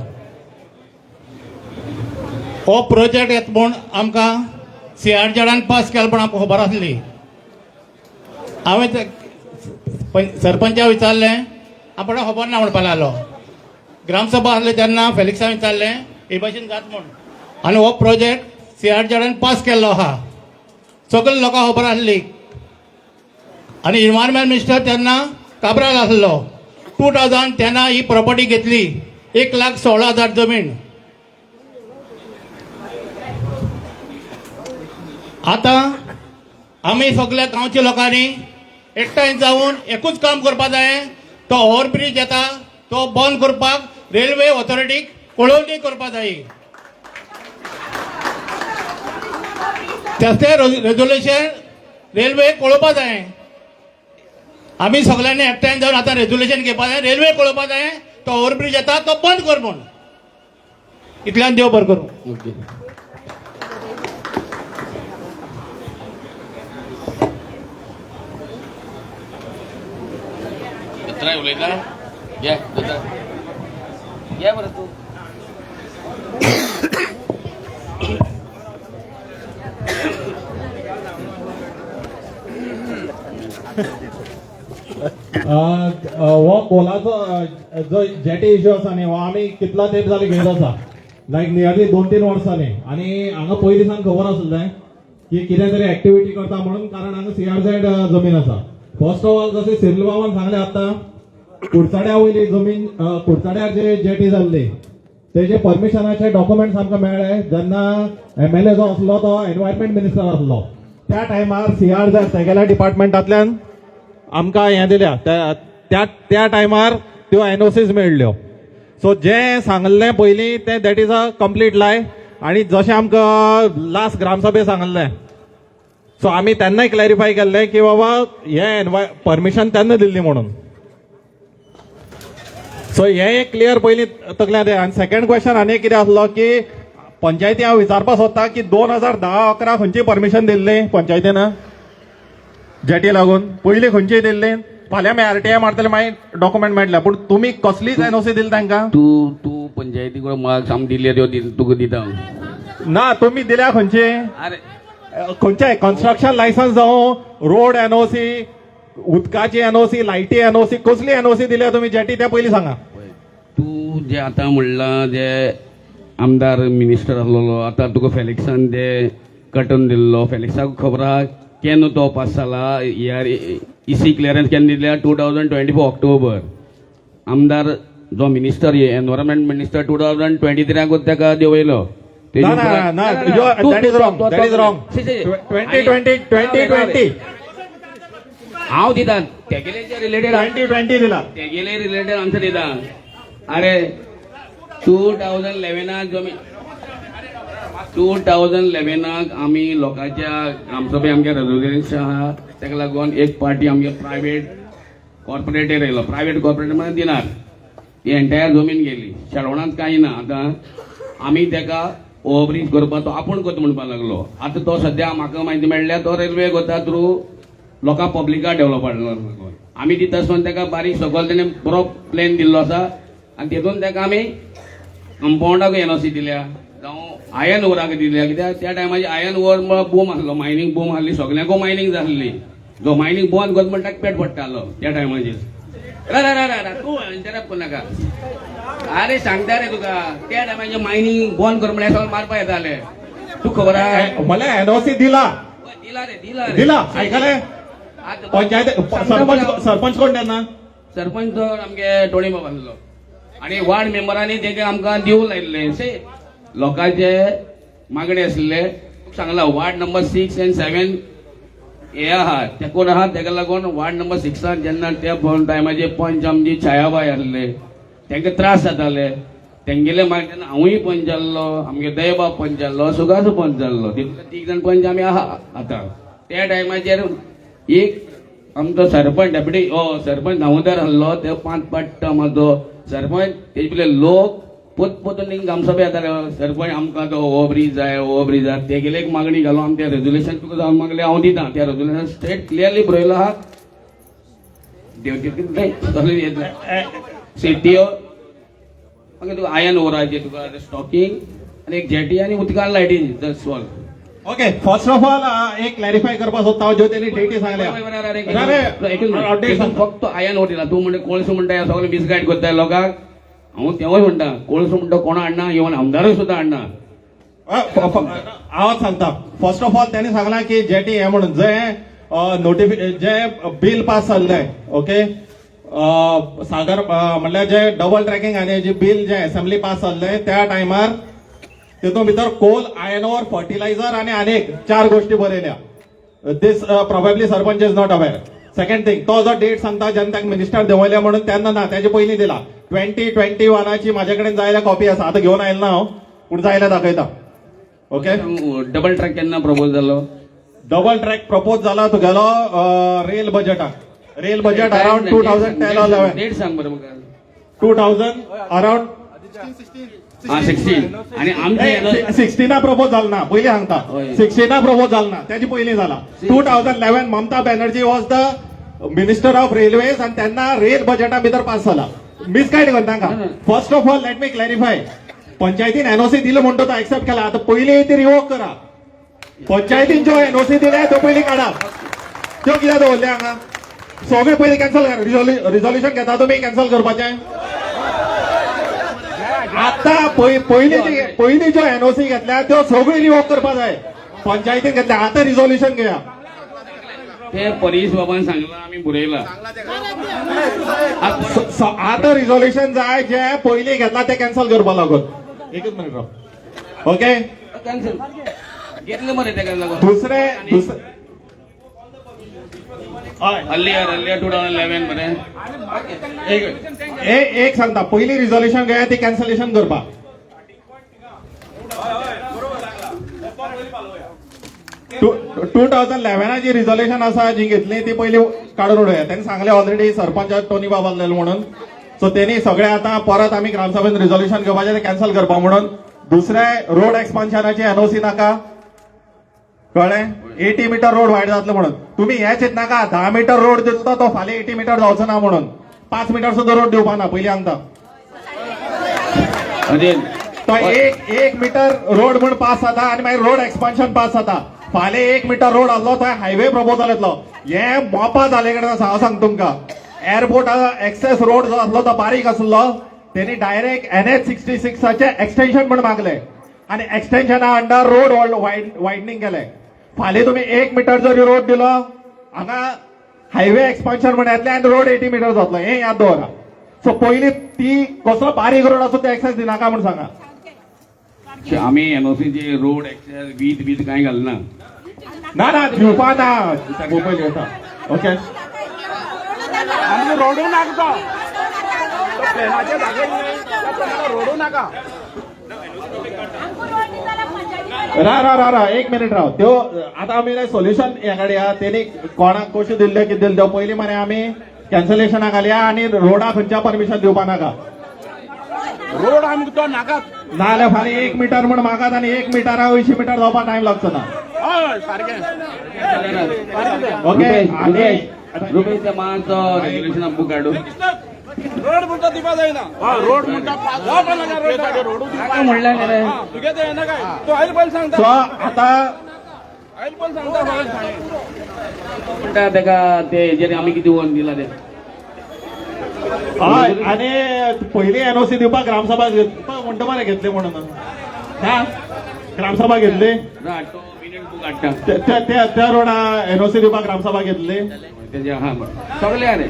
हो प्रोजेक्ट येता म्हूण आमकां CRZ पास केलो म्हूण आमकां खबर आसली. हांवें सरपंचाक विचारलें आपणाक खबर ना म्हणपाक लागलो. ग्रामसभा आसली तेन्ना फेलिक्सान विचारलें हे भाशेन जाता म्हूण आनी हो प्रोजेक्ट CRZ पास केल्लो आहा. सगळे लोकांक खबर आसली. आनी इन्व्हायरमेंट मिनिस्टर तेन्ना काब्राल आसलो. 2000 तेन्ना ही प्रॉपर्टी घेतली 1,16,000 जमीन. आतां आमी सगळ्या गांवच्या लोकांनी एकठांय जावन एकूच काम करपा जाय. तो ओव्हरब्रिज येता तो बंद करपाक रेल्वे ऑथॉरिटीक कळवणी करपा जाय. तें रेजोल्युशन रेल्वे कळोवपा जाय. आमी सगळ्यांनी एकठांय जावन आतां रेजोल्युशन घेवपा जाय. रेल्वे कळोवपा जाय तो ओव्हरब्रिज येता तो बंद कर म्हूण. इतल्यान देव बरें करूं. ओके उलयता घे बरं तू हो कोलाचो जो जेटी इश्यू आसा न्ही हो आमी कितलो तेंप जाले घेत आसा. लायक नियरली 2-3 वर्सांनी. आनी हांगा पयलीं सावन खबर आसलें की कितें तरी एक्टिविटी करता म्हणून, कारण हांगा CRZ जमीन आसा. फर्स्ट ऑफ ऑल जशें सिरिल बाबान सांगलें आतां कुडचड्या वयली जमीन कुडचड्यार जे जेटी जाल्ली तेजे परमिशनाचे डॉक्युमेंट्स आमकां मेळ्ळे जेन्ना MLA जो आसलो तो एनवायरमेंट मिनिस्टर आसलो. त्या टायमार CRZ तेगेल्या डिपार्टमेंटांतल्यान आमकां हें दिल्या. त्या टायमार त्यो NOCs मेळ्ळ्यो. सो जें सांगल्लें पयलीं तें दॅट इज अ कंप्लीट लाय. आनी जशें आमकां लास्ट ग्रामसभेक सांगल्लें सो आमी तेन्नाय क्लॅरिफाय केल्लें की बाबा हें परमिशन तेन्ना दिल्ली म्हणून. सो हें एक क्लियर पयलीं तकल्यान तें. आनी सेकंड क्वेश्चन आनी कितें आसलो की पंचायती हांव विचारपाक सोदता की 2010-11 खंयची परमिशन दिल्ली पंचायतीन जेटी लागून. पयलीं खंयची दिल्ली. फाल्यां मागीर RTI मारतले मागीर डॉक्युमेंट मेळटले. पूण तुमी कसलीच NOC दिली तांकां. तू पंचायती कडेन म्हाका साम दिले त्यो तुका दिता ना तुमी दिल्या खंयची. अरे खंयचे कन्स्ट्रक्शन लायसन्स जावं रोड NOC उदकाची NOC लायटी NOC कसली NOC दिल्या तुमी जेटी तें पयलीं सांगा. तू जे आतां म्हणलां जे आमदार मिनिस्टर आसलो आतां तुका फेलिक्सान ते कटन दिल्लो. फेलिक्साक खबर आहा केन्ना तो पास जाला. EC क्लियरन्स केन्ना दिल्या 2024 ऑक्टोबर. आमदार जो मिनिस्टर एनवायरमेंट मिनिस्टर 2023 तेका देंवयलो. ना ना ना that is wrong. 2020 हांव दिता तेगेले जे रिलेटेड 2020 दिला. तेगेले रिलेटेड आन्सर दिता. अरे 2011 जमीन 2011 आमी लोकांच्या ग्रामसभेक आमगे रेजोल्युशन आहा तेका लागून एक पार्टी आमगे प्रायवेट कॉर्पोरेटेर येयलो. प्रायवेट कॉर्पोरेट म्हण दिनार. ती एंटायर जमीन गेली. शेळवणांत कांय ना. आतां आमी तेका ओव्हरब्रिज करपा तो आपूण करता म्हणपाक लागलो. आतां तो सद्या म्हाका म्हायती मेळ्ळ्या तो रेल्वे करता थ्रू लोकां पब्लिका डेव्हलप लागून. आमी दिता आसतना ताका बारीक सकयल तेणें बरो प्लॅन दिल्लो आसा आनी तेतून ताका आमी कंपाऊंडाक एनओसी दिल्या जावं आयर्न ओराक दिल्या कित्याक त्या टायमाचेर आयर्न ओर म्हळ्यार बूम आसलो मायनींग बूम आसली सगळ्यांकूय मायनींग जाय आसली जो मायनींग बंद करता म्हणटा पेट पडटालो त्या टायमाचेर रा तूं इंटरप्ट करूं नाका अरे सांगता रे तुका त्या टायमाचेर मायनींग बंद कर म्हळ्यार सगळें मारपा येताले तूं खबर आहा मला एनओसी दिला दिला ऐकले आतां पंचायत सरपंच कोण तेन्ना सरपंच तर आमगे टोणी बाबा आसलो आनी वार्ड मेंबरांनी तेका आमकां दिवूं लायिल्ले से लोकांचे मागणे आसले सांगला वार्ड नंबर 6 and 7 हे आहा ते कोण आहा तेका लागून वार्ड नंबर 6 जेन्ना त्या टायमाचेर पंच आमची छायाबाई आसले तांकां त्रास जाताले तेंगेले मागीर तेन्ना हांवूय पंच जाल्लो आमगे दयबाब पंच जाल्लो सुगासू पंच जाल्लो तीग जाण पंच आमी आहा आतां त्या टायमाचेर एक आमचो सरपंच डेप्युटी सरपंच दामोदर आसलो ते 5 टर्माचो सरपंच तेजे पयले लोक पोतपोतून ग्रामसभे येताले सरपंच आमकां तो हो ब्रीज जाय तेगेले एक मागणी घालून आमी ते रेजोल्युशन तुका जावन मागले हांव दिता त्या रेजोल्युशन स्ट्रेट क्लियरली बरयलो आहा सिटीओ मागीर तुका आयर्न ओराचेर तुका स्टॉकिंग आनी एक जेटी आनी उदकान लायटीन that's all okay first of all एक क्लॅरिफाय करपाक सोदता हांव ज्यो तेणी डेटी सांगल्या फक्त आयर्न ओर दिला तूं म्हणटा कोळसो म्हणटा सगळें मिसगायड करता लोकांक हांव तेव्हाय म्हणटा कोळसो म्हणटा कोणा हाडना इवन आमदारूय सुद्दां हाडना हांव सांगता फर्स्ट ऑफ ऑल त्यांनी सांगला की जेटी हे म्हणून जे बिल पास जाल्ले ओके सागर म्हणल्यार जे डबल ट्रॅकिंग आनी जे बिल जे असेंब्ली पास जाल्ले त्या टायमार तितून भितर कोल आयर्न ओर फर्टिलायझर आणि अनेक 4 गोष्टी बरयल्या this probably sarpanch is not aware second thing तो जो डेट सांगता जेन्ना ताका मिनिस्टर देंवयल्या म्हणून तेन्ना ना त्याचे पयलीं दिला 2021ची म्हाजे कडेन जायल्या कॉपी आसा आतां घेवन आयला ना हांव पूण जायल्या दाखयता ओके डबल ट्रॅक केन्ना प्रपोज जालो डबल ट्रॅक प्रपोज जाला तुगेलो rail budget around 2010 or 11 date सांग बरं म्हाका 2000 अराउंड 16 आणि आमचे 16 प्रपोज झाला ना पयलीं सांगता होय. 16 प्रपोज झाला ना त्याची पयलीं झाला 2011 Mamata Banerjee was the minister of railways आणि त्यांना रेल बजेटा भितर पास झाला मिसगायड करता तांकां first of all let me clarify पंचायतीन एनओसी दिलो म्हणतो तो एक्सेप्ट केला आता पयलीं ती रिवोक करा पंचायतीन जो एनओसी दिले तो पयलीं काडा त्यो कित्याक दवरले हांगा सगळे पयलीं कॅन्सल करा रिझोल्युशन घेता तुमी कॅन्सल करपाचें आता पयलीं ज्यो एनओसी घेतल्या त्यो सगळी रिवोक करपा जाय पंचायतीन घेतल्या आता रिझोल्युशन घेया ते परेश बाबान सांगला आमी बरयला आता रिझोल्युशन जाय जे पयलीं घेतला ते कॅन्सल करपा लागून एकच मिनिट राव ओके कॅन्सल घेतले मरे तेका लागून दुसरे अर्लियर 2011 मरे एक सांगता पयलीं रिझोल्युशन घेया ती कॅन्सलेशन करपा टू 2011 रिझोल्युशन आसा जी घेतली ती पयलीं काडून उडोवया त्यांनी सांगले ऑलरेडी सरपंच टोनी बाबा आसलेलो म्हणून सो त्यांनी सगळे आता परत आमी ग्रामसभेन रिझोल्युशन घेवपाचें ते कॅन्सल करपा म्हणून दुसरे रोड एक्सपान्शनाची एनओसी नाका कळ्ळें 80 मीटर रोड वायड जातलो म्हणून तुम्ही हे चिंतनाका 10 मीटर रोड दिसता तो फाल्यां 80 मीटर जावचो ना म्हणून 5 मीटर सुद्दां रोड दिवपा ना पयलीं सांगता तो एक मीटर रोड म्हण पास जाता आनी मागीर रोड एक्सपान्शन पास जाता फाल्यां 1 मीटर रोड आसलो थंय हायवे प्रपोजल येतलो हे मोपा जाले कडेन आसा हांव सांगता तुमकां एअरपोर्ट एक्सेस रोड जो आसलो तो बारीक आसलो तेणी डायरेक्ट NH 66चे एक्सटेन्शन म्हण मागले आनी एक्सटेन्शना अंडर रोड वायडनिंग केले फाल्यां तुमी 1 मीटर जरी रोड दिलो हांगा हायवे एक्सपान्शन म्हण येतले आनी रोड 80 मीटर जातलो हे याद दवरा सो पयलीं ती कसलो बारीक रोड आसो ते एक्सेस दिनाका म्हण सांगा आमी एनओसीचे रोड एक्सेस वीज कांय घालना ना दिवपा ना मोबायल येता ओके रोडू नाका प्लेनाचे रोडू नाका रा 1 मिनिट राव त्यो आता आमी सोल्युशन हे काडया तेणी कोणाक कशें दिल्ले कितें दिल्ले त्यो पयलीं मरे आमी कॅन्सलेशना घालया आनी रोडा खंयच्या परमिशन दिवपा नाका रोड आमकां तो नाका नाल्यार फाल्यां 1 मीटर म्हण मागात आनी 1 मिटरा 80 मीटर जावपा टायम लागचो ना हय सारकें ओके आनी रुपेश ते मात रेग्युलेशन बुक काढू रोड म्हणटा दिवपा जायना रोड म्हणटा काय म्हणलं नाही रे तुगे ते येना काय तो आयल पयलीं सांगता सो आता आयल पयलीं सांगता म्हणटा तेका ते हेजेर आमी कितें वन दिला ते हय आणि पयली एनओसी दिवपाक ग्रामसभा म्हणटा मरे घेतले म्हणून हा ग्रामसभा घेतली राट तो मिनिट बुक हाडटा त्या रोडा एनओसी दिवपाक ग्रामसभा घेतली तेजे हा सगळे अरे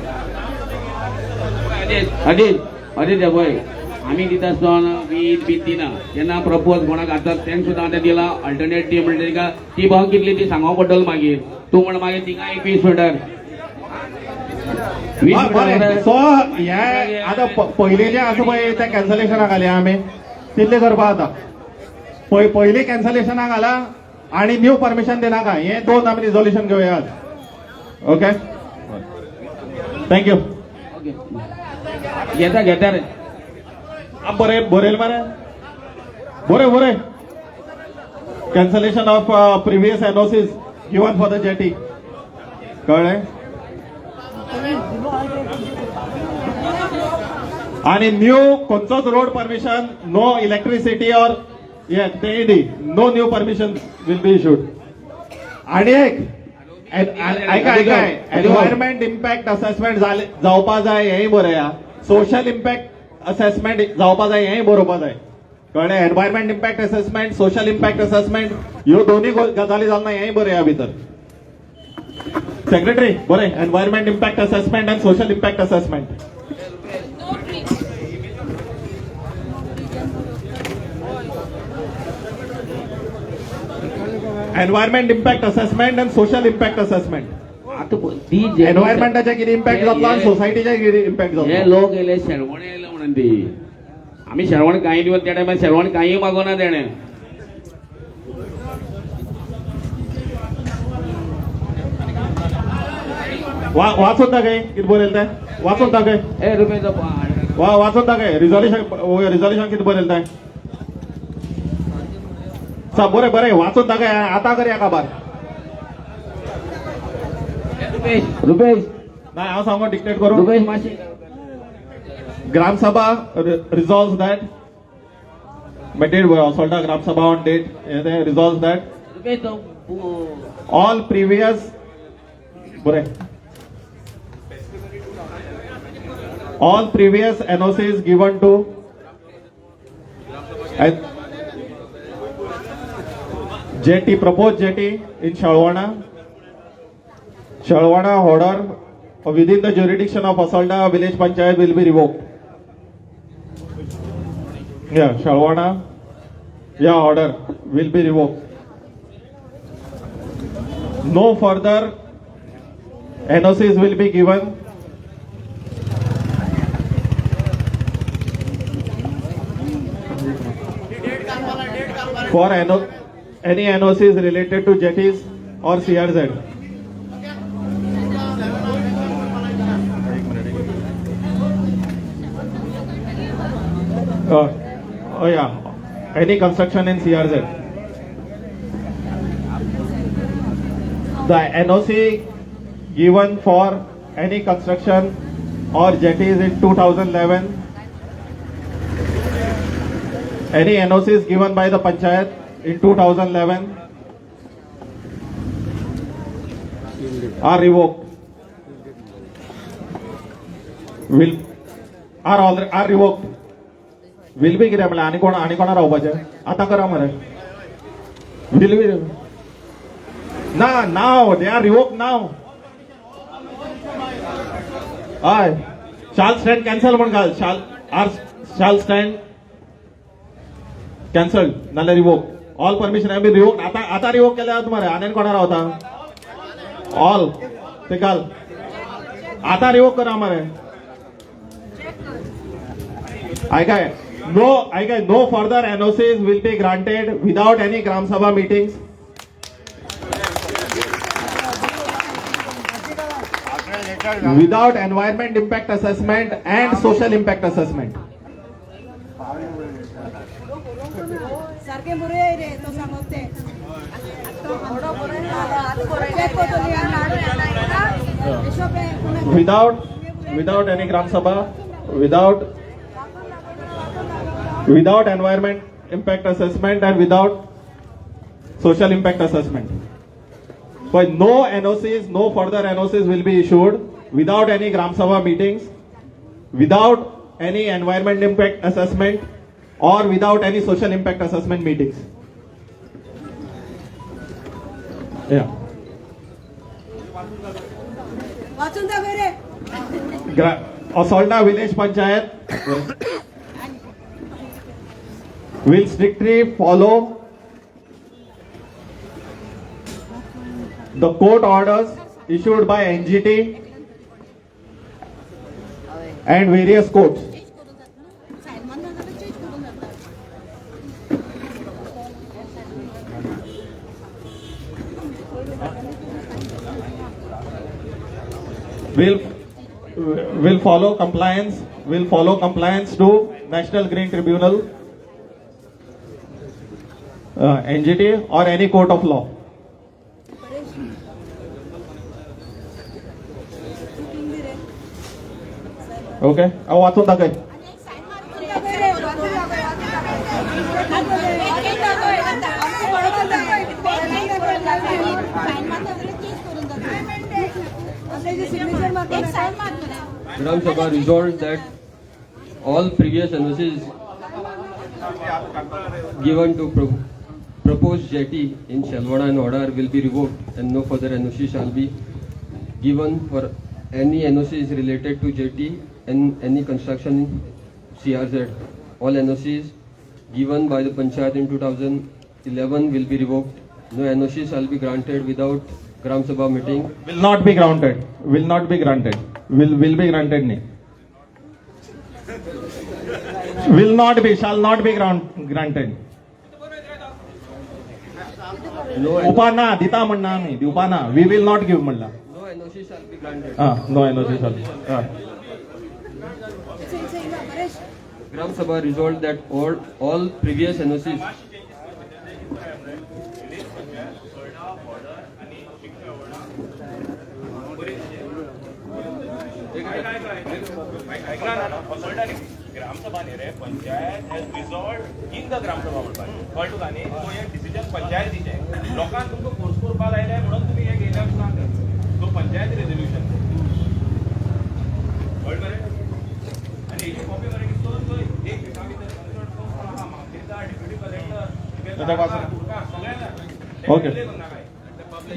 अरे पळय आमी दिता आसतना वीज दिना तेन्ना प्रपोज कोणाक घालतात तेन्ना सुद्दां आतां दिला अल्टरनेट टी म्हणजे तिका ती भाव कितली ती सांगोंक पडटली मागीर तूं म्हण मागीर तिका एक 20 मिटर सो हे आता पहिले जे आसा पळय त्या कॅन्सलेशनाक घाल्या आमी तितले करपा जाता पयली कॅन्सलेशनाक घाला आणि न्यू परमिशन दिनाका हे 2 आमी रिझोल्युशन घेवयात ओके थँक्यू घेता रे बरेल मरे बरे cancellation of previous NOCs given for the jetty कळ्ळें आणि न्यू खंयचोच रोड परमिशन नो इलेक्ट्रिसिटी और no new permission will be issued आणि एक ऐका एन्व्हायरमेंट इम्पॅक्ट असेसमेंट जावपा जाय हेंय बरया सोशल इम्पॅक्ट असेसमेंट जावपा जाय हेंय बरोवपा जाय कळ्ळें environment impact assessment social impact assessment ह्यो दोन्ही गजाली जालना हेंय बरया भितर सेक्रेटरी बरें environment impact assessment end social impact assessment environment impact assessment end social impact assessment आता ती एन्व्हायरमेंटाचे कितें इम्पॅक्ट जातलो आणि सोसायटीचे कितें इम्पॅक्ट हे जातलो लोक येयले शेळवणे येयले म्हणून ती आमी शेळवण कांय दिवत त्या टायमार शेळवण कांय मागोना तेणे वाचून दाखय कितें बरयलें तें वाचून दाखय ए रुपेश वाचून दाखय रिझोल्युशन कितें बरयलें तें बरें वाचून दाखय आतां करया काबार रुपेश ना हांव सांगो डिक्टेट करूं रुपेश मातशें ग्राम Sabha resolves that date Solta Gram Sabha on date resolves that Rupesh तो all previous all previous NOCs given to jetty proposed jetty in Shalwana order within the jurisdiction of Asalda village panchayat will be revoked. Yeah, Shalwana. Yeah, order will be revoked. No further NOCs will be given. For any NOCs related to jetties or CRZ. Oh yeah, any construction in CRZ. The NOC given for any construction or jetties in 2011. Any NOCs given by the Panchayat in 2011 are revoked. Are revoked. Will be कितें म्हणल्यार आनी कोणा रावपाचें आतां करा मरे will be ना now they are revoked now हय shall stand cancel म्हण घाल shall stand cancelled नाल्यार revoke all permission have been revoke आतां रिवोक केल्या मरे आनी कोणा रावता ऑल ते घाल आतां रिवोक करा मरे ऐकाय no further NOCs will be granted without any Gram Sabha meetings. Without environment impact assessment and social impact assessment. सारखे बरे रे तो सांगते तो बरो बरे without any Gram Sabha, without environment impact assessment and without social impact assessment. But no NOCs, no further NOCs will be issued without any Gram Sabha meetings, without any environment impact assessment, or without any social impact assessment meetings. Yeah. वाचून दाखव रे Asolta village panchayat will strictly follow the court orders issued by NGT and various courts. Will follow compliance to National Green Tribunal, NGT or any court of law. Okay, अब वाचून दाखव. Gram Sabha resolved that all previous NOCs given to proposed jetty in Shalwada and Odar will be revoked, and no further NOC shall be given for any NOCs related to jetty and any construction in CRZ. All NOCs given by the Panchayat in 2011 will be revoked. No NOC shall be granted without Gram Sabha meeting. Will not be granted. Will not be granted. Will be granted नहीं. Will not be, shall not be granted. No उपाना दिता म्हणणा आम्ही उपाना. We will not give म्हणला. No NOC shall be granted. No NOC shall. Gram Sabha resolved that all previous NOCs Gram Sabha ray panchayat has resolved in the Gram Sabha म्हणपाक कळ्ळो का न्ही तो एक decision पंचायतीचे लोकांक तुमकां फोर्स करपाक लायले म्हणून तुमी हे घेयला ना तो पंचायत रेजोल्यूशन कळ्ळो मरे आनी हेची कॉपी मरे कितलो तो एक एका भितर कंसर्ट तो आहा मागीरचा डेप्युटी कलेक्टर सगळ्यांना Okay.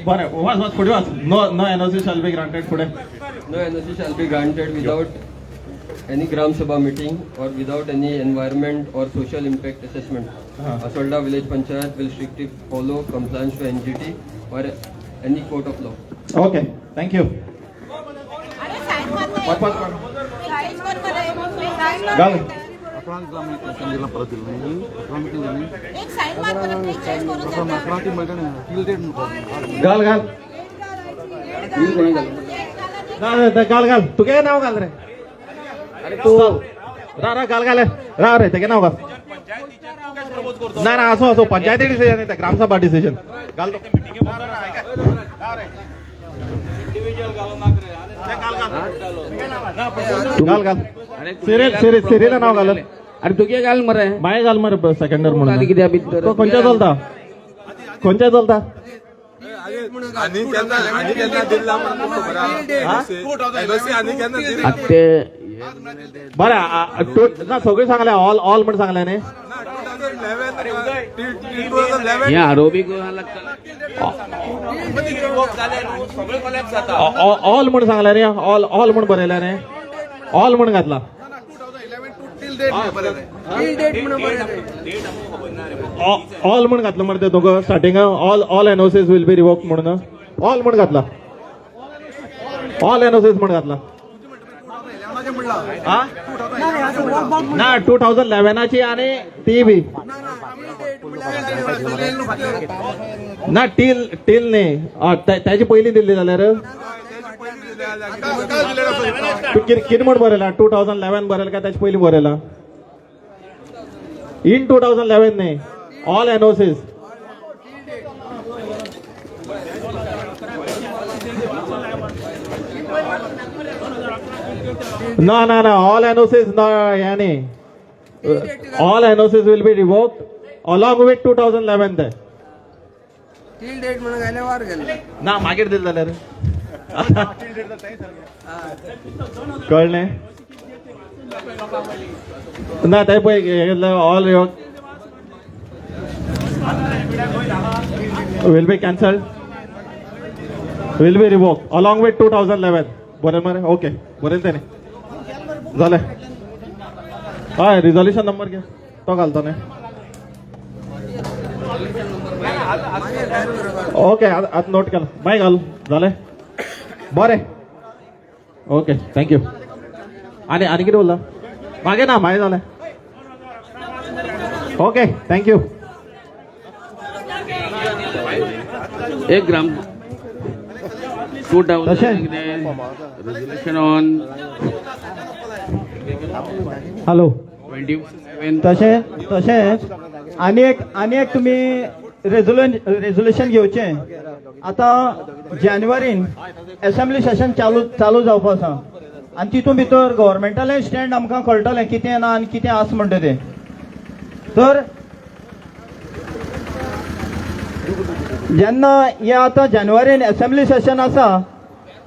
बरं वाच पुढे वाच. No NOC shall be granted पुढे. No NOC shall be granted without any Gram Sabha meeting or without any environment or social impact assessment. Asolda village panchayat will strictly follow compliance to NGT or any court of law. Okay, thank you. घाल घाल घाल घाल घाल तुगे नाव घाल रे. अरे तू रा घाल घाल रा रे तेगे नाव घाल. ना ना असो असो पंचायती डिसिजन आहे ग्रामसभा डिसिजन घाल तो. घाल घाल सिरियल नाव घाल. अरे तुगे घाल मरे माय घाल मरे सेकंडर म्हणून कित्या भितर तो खंयच्या चलता खंयच्या चलता बरं ना सगळे सांगले ऑल म्हणून सांगले न्ही. हे आरोपी ऑल म्हणून सांगले न्ही. ऑल म्हणून बरयला न्ही. ऑल म्हणून घातला. ऑल म्हणून घातलं मरे ते दोघं starting all NOCs will be revoked म्हणून ऑल म्हणून घातला. ऑल एनओसीस म्हणून घातला. ना 2011ची आणि ती बी ना टील नाही त्याची पहिली दिल्ली जाल्यार किती म्हण बरयला 2011 बरयला काय त्याची पहिली बरयला. इन 2011 नाही all एनओसीस No, no, no. All NOCs, no, yani. All NOCs will be revoked along with 2011 ते. टील डेट म्हणून गेले वार गेले ना मागीर दिल जाल्यार कळ्ळें ना ते पळय all will be cancelled will be revoke along with 2011 बरें मरे ओके बरें तेणे जालें हय रिझोल्युशन नंबर घे तो घालतो न्ही ओके आतां नोट केला मागीर घाल जालें बरें ओके थँक्यू आनी कितें उरला मागीर ना मागीर जालें ओके थँक्यू एक ग्राम 2000 resolution on हॅलो 27 तशेंच आनी एक तुमी रेझोल्युशन घेवचें आतां जानेवारीन असेंब्ली सेशन चालू जावपा आसा आनी तितून भितर गव्हर्मेंटालें स्टँड आमकां कळटलें कितें ना आनी कितें आसा म्हणटा तें तर जेन्ना हें आतां जानेवारीन असेंब्ली सेशन आसा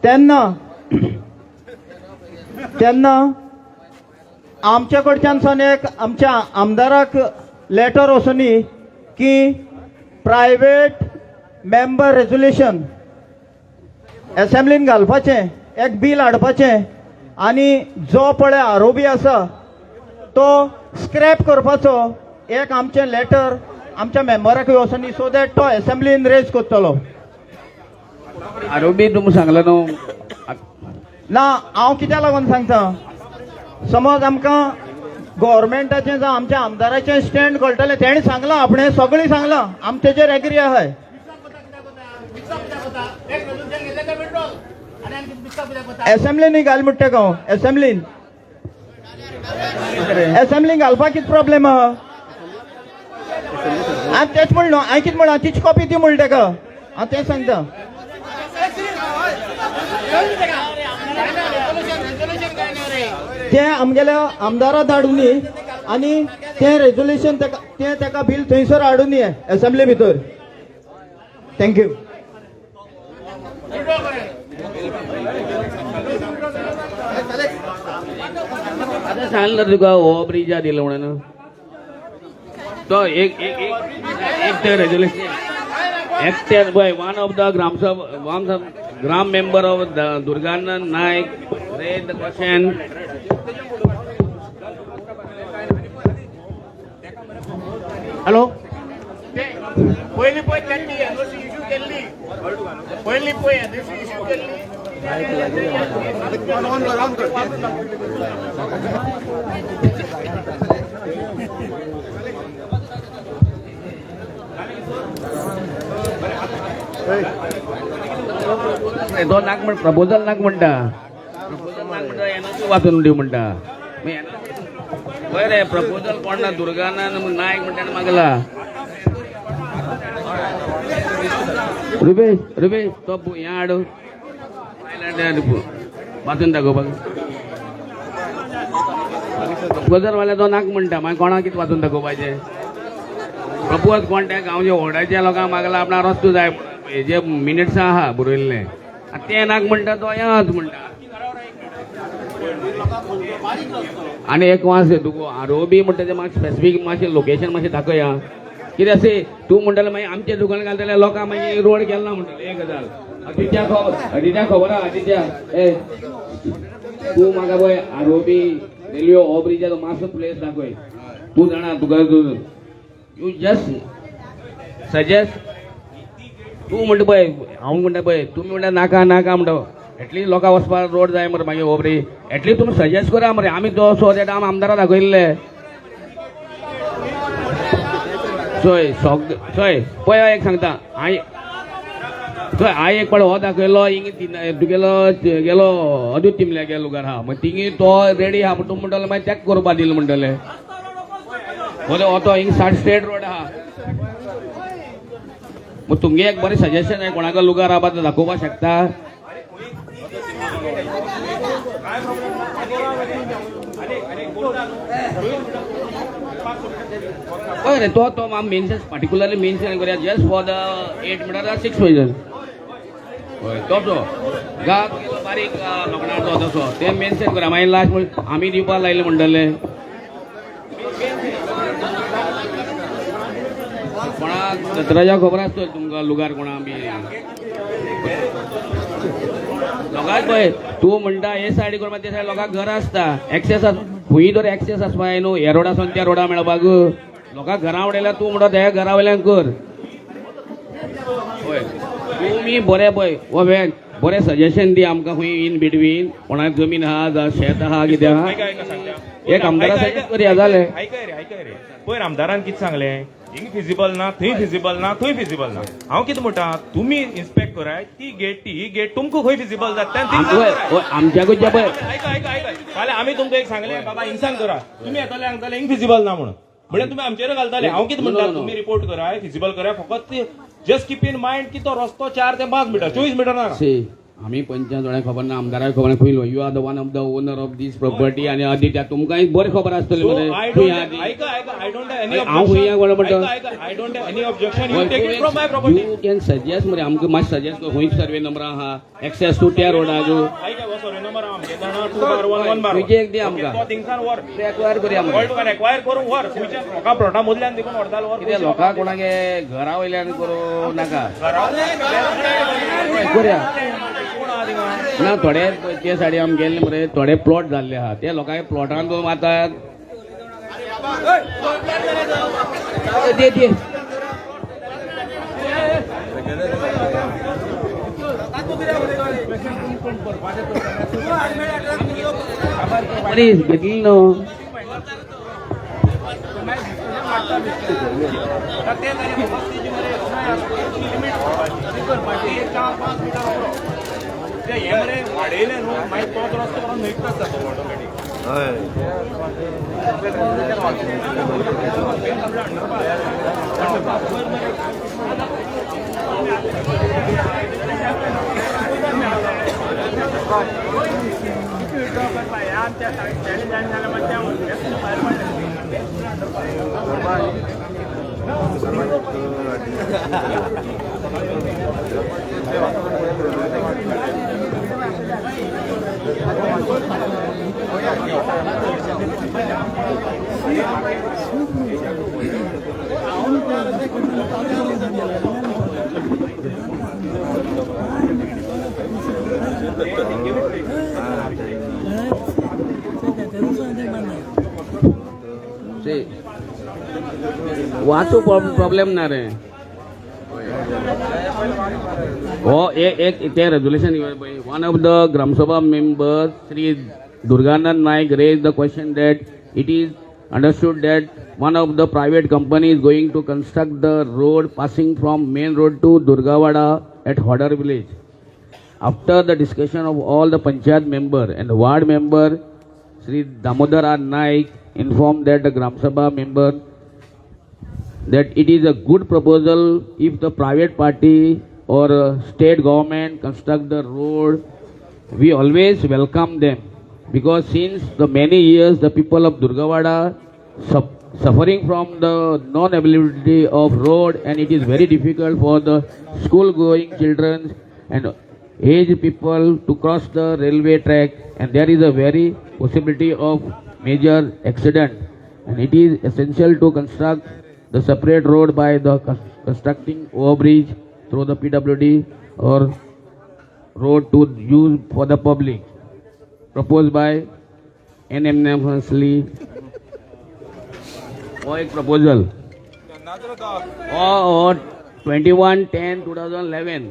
तेन्ना आमचे कडच्यान एक आमच्या आमदाराक लेटर वचूनी की प्रायवेट मेंबर रेझोल्युशन असेंब्लीन घालपाचें एक बील हाडपाचें आनी जो पळय आरोपी आसा तो स्क्रॅप करपाचो एक आमचें लेटर आमच्या मेंबराक वचूनी सो दॅट तो असेंब्लीन रेज करतलो आरोपी तुमकां सांगला न्हू ना हांव कित्याक लागून सांगता समज आमकां गव्हर्मेंटाचें जावं आमच्या आमदाराचें स्टँड कळटलें तेणी सांगलां आपणें सगळीं सांगलां आमी तेजेर एग्री आहाय असेंब्लीन घाल म्हणटा हांव असेंब्लीन घालपाक कितें प्रॉब्लेम आहा हांव तेच म्हणलो हांवें कितें म्हणलां तिची कॉपी दी म्हणटा ताका हांव तें सांगता तें आमगेल्या आमदारा धाडूनी आनी तें रेझोल्युशन तें ताका बील थंयसर हाडून ये असेंब्ली भितर थँक्यू आतां सांगलें तुका हो ब्रिज दिलो म्हणून तो एक ते रेझोल्युशन एक ते पळय one of the gram member of Durganand Naik read the question hello पहिली पळय त्यांनी एनओसी इश्यू केल्ली पहिली पळय एनओसी इश्यू केल्ली तो नाक म्हण प्रपोजल नाक म्हणटा एनओसी वाचून दिव म्हणटा पळय रे प्रपोजल कोण ना दुर्गानंद नायक म्हणटा मागला रुपेश तो हें हाड वाचून दाखोवपाक प्रपोजल वाल्या तो नाक म्हणटा मागीर कोणाक कितें वाचून दाखोवपाचें प्रपोज कोण त्या गांवच्या व्हडाच्या लोकांक मागला आपणा रस्तो जाय जे मिनिट्स आहा बरयल्ले ते नाक म्हणटा तो याच म्हणटा आनी एक वास तुका आरोबी म्हणटा तें म्हाका स्पेसिफीक मातशें लोकेशन मातशें दाखया कितें अशें तूं म्हणटलें मागीर आमचें दुकान घालतले लोकांक मागीर रोड केन्ना म्हणटलें एक गजाल आदित्या खबर आहा आदित्या ए तूं म्हाका पळय आरोबी रेल्वे हो ब्रिजाचो मातसो प्लेस दाखय तूं जाणा तुका यू जस्ट सजेस्ट तूं म्हणटा पळय हांव म्हणटा पळय तुमी म्हणटा नाका म्हणटा एटलीस्ट लोकांक वचपाक रोड जाय मरे मागीर हो ब्रिज एटलीस्ट तुमी सजेस्ट करा मरे आमी तो सो दॅट आमी आमदारा दाखयल्ले चोय पळय एक सांगता हांवें एक पळय हो दाखयलो हिंग तुगेलो अदूत तिमल्या गेलो घर आहा मागीर तिंगी तो रेडी आहा तूं म्हणटलो मागीर तेका करपा दिलो म्हणटले हो तो हिंग 60 स्टेट रोड आहा मग तुमगे एक बरें सजेशन आहे कोणाका लुगार आबा दाखोवपाक शकता हय रे तो मेन्स पार्टिक्युलरली मेन्स करूया just for the 8 metre 6 metre हय तो गा बारीक लोकडाचो तसो ते मेन्शन करूया मागीर लास्ट आमी दिवपाक लायले म्हणटले कोणाक सतराच्या खबर आसतली तुमकां लुगार कोणा बी लोकांक पळय तूं म्हणटा हे सायडी करपा ते सायड लोकांक घर आसता एक्सेस खूंय तर एक्सेस आसपा जाय न्हू ह्या रोडासून त्या रोडा मेळपाक लोकांक घरा उडयल्यार तूं म्हणटा त्या घरा वयल्यान कर हय तुमी बरें पळय हो वेग बरें सजेशन दी आमकां खंय इन बिटवीन कोणाक जमीन आहा जावं शेत आहा कितें आहा एक आमदारा सजेस्ट करया जालें आयकय रे पयर आमदारान कितें सांगलें हिंग फिजिबल ना थंय फिजिबल ना थंय फिजिबल ना हांव कितें म्हणटा तुमी इन्स्पेक्ट कराय ती गेट तुमकां खंय फिजिबल जाता आमच्याकूच पळय फाल्यां आमी तुमकां एक सांगलें बाबा हिंग करा तुमी येताले सांगताले हिंग फिजिबल ना म्हणून म्हणजे तुमी आमचेर घालताले हांव कितें म्हणटा तुमी रिपोर्ट कराय फिजिबल कराय फकत जस्ट कीप इन मायंड की तो रस्तो 4 ते 5 मीटर 24 मीटर ना आमी 55 खबर ना आमदाराक खबर ना खंय you are the one of the owner of this property आनी आदित्य तुमकां बरी खबर आसतली मरे I don't any objection you take it from my property you can suggest मरे आमकां मातशें सजेस्ट कर खंय सर्वे नंबर आहा एक्सेस टू त्या रोडाक सर्वे नंबर आमगे जाणा 2/1 बार तुजे एक दी आमकां तो थिंगसान वर एक्वायर करया आमकां तुका एक्वायर करून वर तुमच्या लोकां प्लॉटा मदल्यान देखून व्हरताल वर कितें लोकांक कोणागे घरा वयल्यान करूं नाका करया ना थोडे ते सायडी आमी गेल्ले मरे थोडे प्लॉट जाल्ले आहा ते लोकांचे प्लॉटान दोन आतां बरी घेतली न्हू वाडयले न्हू मागीर तोच रस्तो करून न्हयतच जातो ऑटोमॅटीक वाचू प्रॉब्लेम ना रे हो एक ते resolution one of the Gram Sabha members Shri Durganand Naik raised the question that it is understood that one of the private company is going to construct the road passing from main road to Durgawada at Hodar village. After the discussion of all the panchayat member and the ward member, Sri Damodar R. Naik informed that the Gram Sabha member that it is a good proposal if the private party or state government construct the road. We always welcome them because since the many years the people of Durgawada suffering from the non-availability of road, and it is very difficult for the school-going children and aged people to cross the railway track, and there is a very possibility of major accident, and it is essential to construct the separate road by the constructing overbridge through the PWD or road to use for the public, proposed by unanimously. or एक proposal or 21/10/2011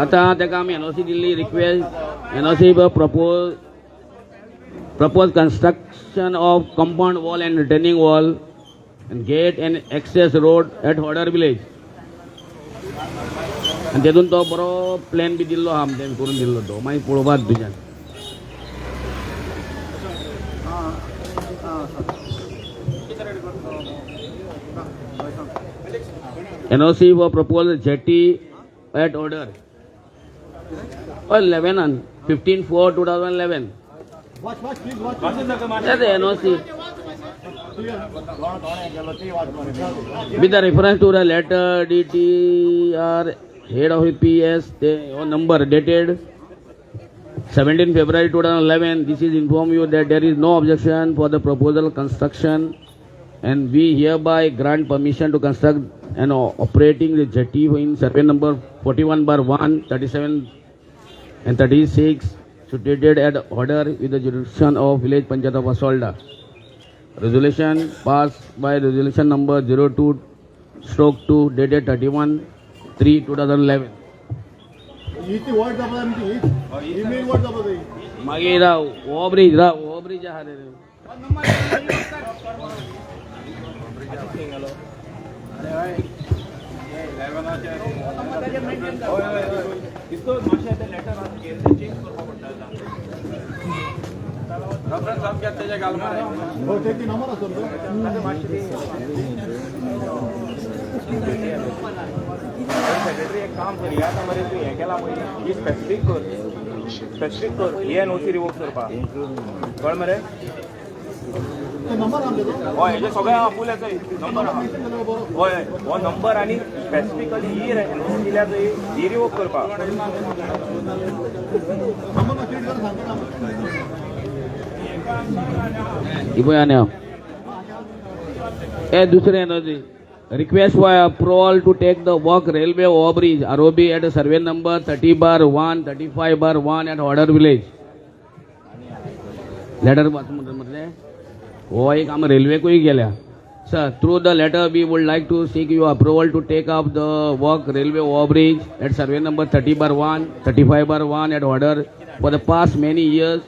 आता तेका आमी NOC Delhi request NOC propose construction of compound wall and retaining wall and gate and access road at Hodar village. आणि तेतून तो बरो plan बी दिल्लो आहा आमच्यान करून दिल्लो तो मागीर पळोवपाक तुज्यान NOC for proposed jetty at order. 11 on 15/4/2011. That's the NOC. With the reference to the letter DTR head of PS number dated 17 February 2011, this is inform you that there is no objection for the proposal construction, and we hereby grant permission to construct and operating the jetty in survey number 41/1, 37 and 36, situated at order with the jurisdiction of Village Panchayat of Asolda. Resolution passed by resolution number 02/2 dated 31/3/2011. मागे राव overbridge आहा रे secretary एक काम कर या मरे तू हे केला पयली स्पेसिफिक कर हे NOC रिवोक करपा कळ मरे हय हेजे सगळे आहा फुल येता नंबर आहा हय हो नंबर आनी स्पेसिफिकली ही NOC दिल्या ही रिवोक करपा इपयाने ए दुसरे NOC request for approval to take the work railway overbridge ROB at survey number 30/1, 35/1 at Order Village. Letter म्हटले हो एक आम रेल्वे कोई गेल्या. Sir, through the letter we would like to seek your approval to take up the work railway overbridge at survey number 30/1, 35/1 at Order. For the past many years,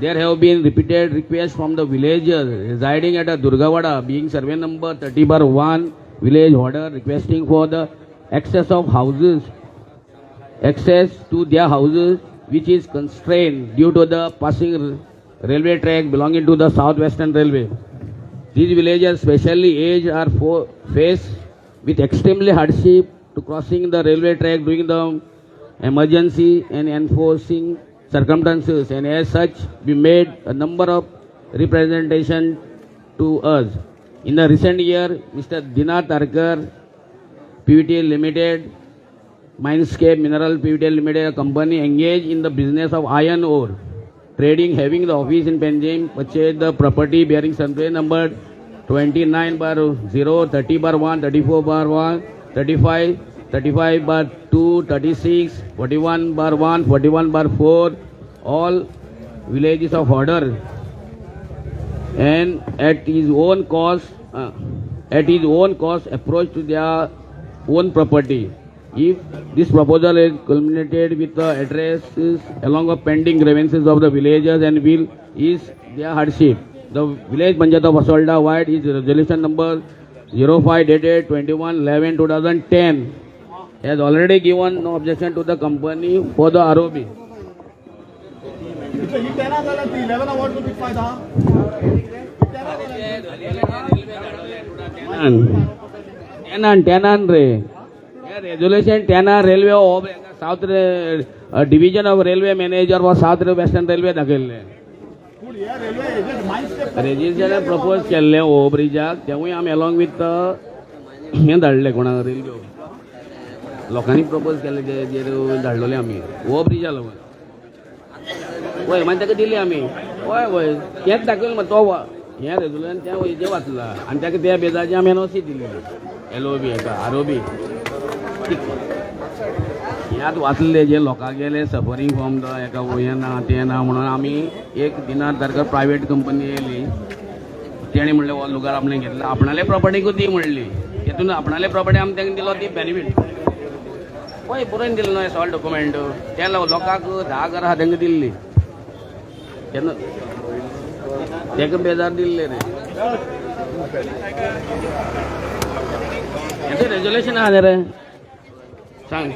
there have been repeated requests from the villagers residing at Durgawada, being survey number 30/1 village order, requesting for the access to their houses, which is constrained due to the passing railway track belonging to the Southwestern Railway. These villagers, especially aged, are faced with extremely hardship to crossing the railway track during the emergency and enforcing circumstances, and as such, we made a number of representations to us. In the recent year, Mr. Dinar Tarkar, PVT Limited, Mindscape Mineral PVT Limited, a company engaged in the business of iron ore trading, having the office in Panjim, purchased the property bearing survey number 29/0, 30/1, 34/1, 35, 35/2, 36, 41/1, 41/4, all villages of order, and at his own cost approach to their own property. If this proposal is culminated with the addresses along with pending grievances of the villagers and will ease their hardship, the Village Panchayat of Asolda wide is resolution number 05 dated 21/11/2010 has already given no objection to the company for the ROB. Tenan रे resolution टेना railway south division of railway manager व south western railway दाखयल्ले registration propose केल्ले ओव्हरब्रिजाक तेवूय आमी along with हें धाडले कोणाक रेल्वे लोकांनी प्रपोज केले तेजेर धाडलोले आमी ओव्हरब्रिजा लागून वय मागीर ताका दिली आमी वय तेंच दाखयलें मग तो हें रेजोल्यूशन तें वाचलां आनी ताका त्या बेजाची आमी NOC दिली LOB हेका ROB ह्यात वाचले जे लोकांक गेले सफरींग फ्रॉम द हेका हें ना तें ना म्हणून आमी एक दिनार तारकर प्रायवेट कंपनी येयली तेणी म्हणलें हो लुगार आपणें घेतला आपणाले प्रॉपर्टीकूच दी म्हणली तेतून आपणाले प्रॉपर्टी आमी तांकां दिलो ती बेनिफीट पळय बरोवन दिले न्हय सॉल डॉक्युमेंट त्या लोकांक 10 घरां आहा तांकां दिल्ली तेन्ना ताका बेजार दिल्ले रे हें रेजोल्यूशन आहा रे सांग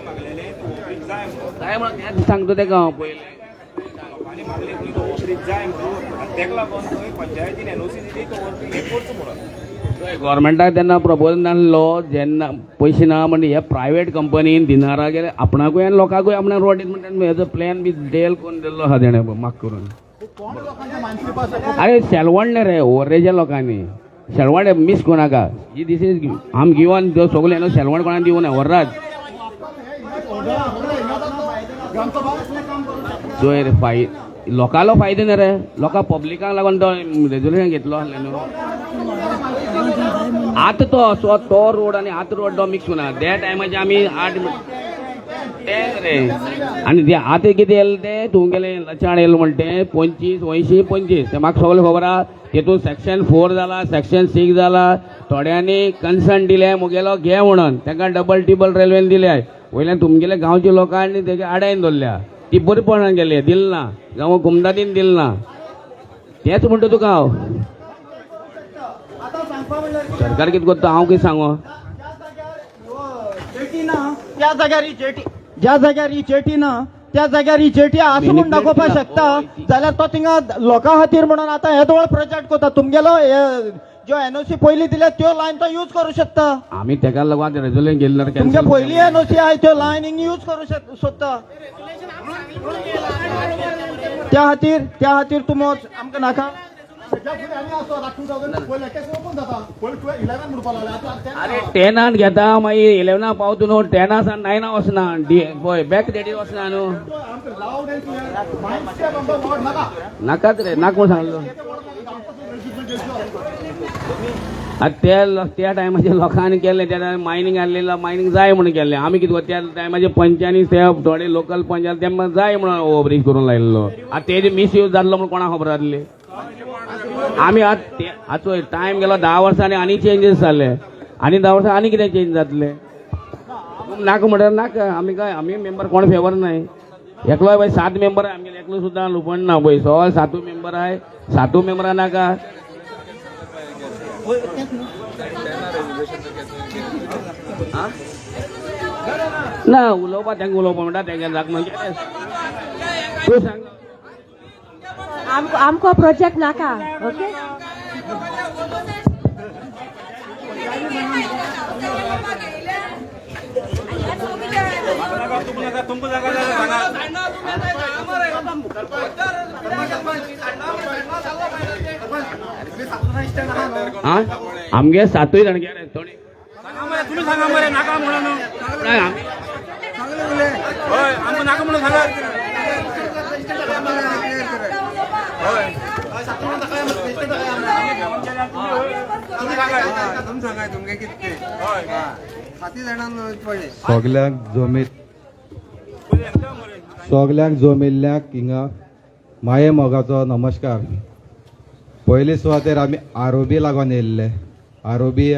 काय म्हणून तेच सांगतो तेका हांव पयलें लोकांनी मागले की तो ओव्हरब्रिज जाय म्हणून आनी तेका लागून थंय पंचायतीन NOC दिली तो ओव्हरब्रिज हे करचो म्हणून गव्हर्मेंटाक तेन्ना प्रपोजल नासलो जेन्ना पयशे ना म्हणजे हे प्रायव्हेट कंपनीन दिनारा गेले आपणाकूय आनी लोकांकूय आपणाक रोड म्हणटा हेजो प्लॅन बी डेल कोण दिल्लो आहा तेणें माग करून अरे शेलवण रे ओवरेच्या लोकांनी शेलवण मिस कोणाका ही दीस इज आम गिवन सगळे न्हू शेलवण कोणाक दिवं ना वर्राज चोय रे लोकांलो फायदो न्ही रे लोकां पब्लिकांक लागून तो रेजोल्युशन घेतलो आसलें न्हू आतां तो रोड आनी आतां रोड तो मिक्स ना त्या टायमाचे आमी 8 तेच रे आनी ते आतां कितें येयलें ते तूं गेलें लचाण येयलें म्हणटे 25, 80, 25 ते म्हाका सगळें खबर आहा तेतून सेक्शन 4 जाला सेक्शन 6 जाला थोड्यांनी कन्सर्न दिले मुगेलो घे म्हणून तांकां डबल टिबल रेल्वेन दिल्या वयल्यान तुमगेल्या गांवच्या लोकांनी तेगे आडायन दवरल्या ती बरेपणान गेले दिल ना जावं कुमदादीन दिल ना तेच म्हणटा तुका हांव सरकार कितें करता हांव कितें सांगू जेटी ना त्या जाग्यार ही जेटी ज्या जाग्यार ही जेटी ना त्या जाग्यार ही जेटी आसा म्हणून दाखोवपाक शकता जाल्यार तो थिंगा लोकां खातीर म्हणून आतां येदो व्हड प्रोजेक्ट करता तुमगेलो ज्यो एनओसी पयली दिल्या त्यो लायन तो यूज करूं शकता आमी तेका लागून आतां रेजोल्युशन गेल्ले तुमगे पयली एनओसी आहाय त्यो लायन यूज करूं सोदता त्या खातीर तुमो आमकां नाका अरे 10 घेता मागीर 11 पावता न्हू 10 सावन 9 वचना पळय बॅक डेटी वचना न्हू नाकाच रे नाका म्हूण सांगलो त्या टायमाचे लोकांनी केले त्या मायनींग आहलेलो मायनींग जाय म्हणून केल्लें आमी कितें त्या टायमाचे पंचांनी सेफ थोडे लोकल पंचायत तेमकां जाय म्हणून ओवर ब्रीज करून लायल्लो आतां तेजे मिसयूज जाल्लो म्हणून कोणाक खबर आसली आमी आतां टायम गेलो 10 वर्सांनी आनी चेंजीस जाले आनी 10 वर्सां आनी कितें चेंज जातले नाका म्हणल्यार नाका आमी मेंबर कोण फेवर नाय एकलो बाय 7 मेंबर आमगेले एकलो सुद्दां लुपण ना पळय सगळे 7 मेंबर आहाय 7 मेंबरां नाका ना उलोवपा तेंका उलोवपा म्हणटा तेंगे जाक म्हणजे तूं सांग आमको प्रोजेक्ट नाका ओके आमगे 7 जाण गेले थोडी तुम्ही सांगा मरे नाका म्हणून होय आमकां नाका म्हणून सांगा सगल्यांक जमिल्ल्याक हिंगा माये मोगाचो नमस्कार पयले सुवातेर आमी आरोबी लागून येयल्ले आरोबी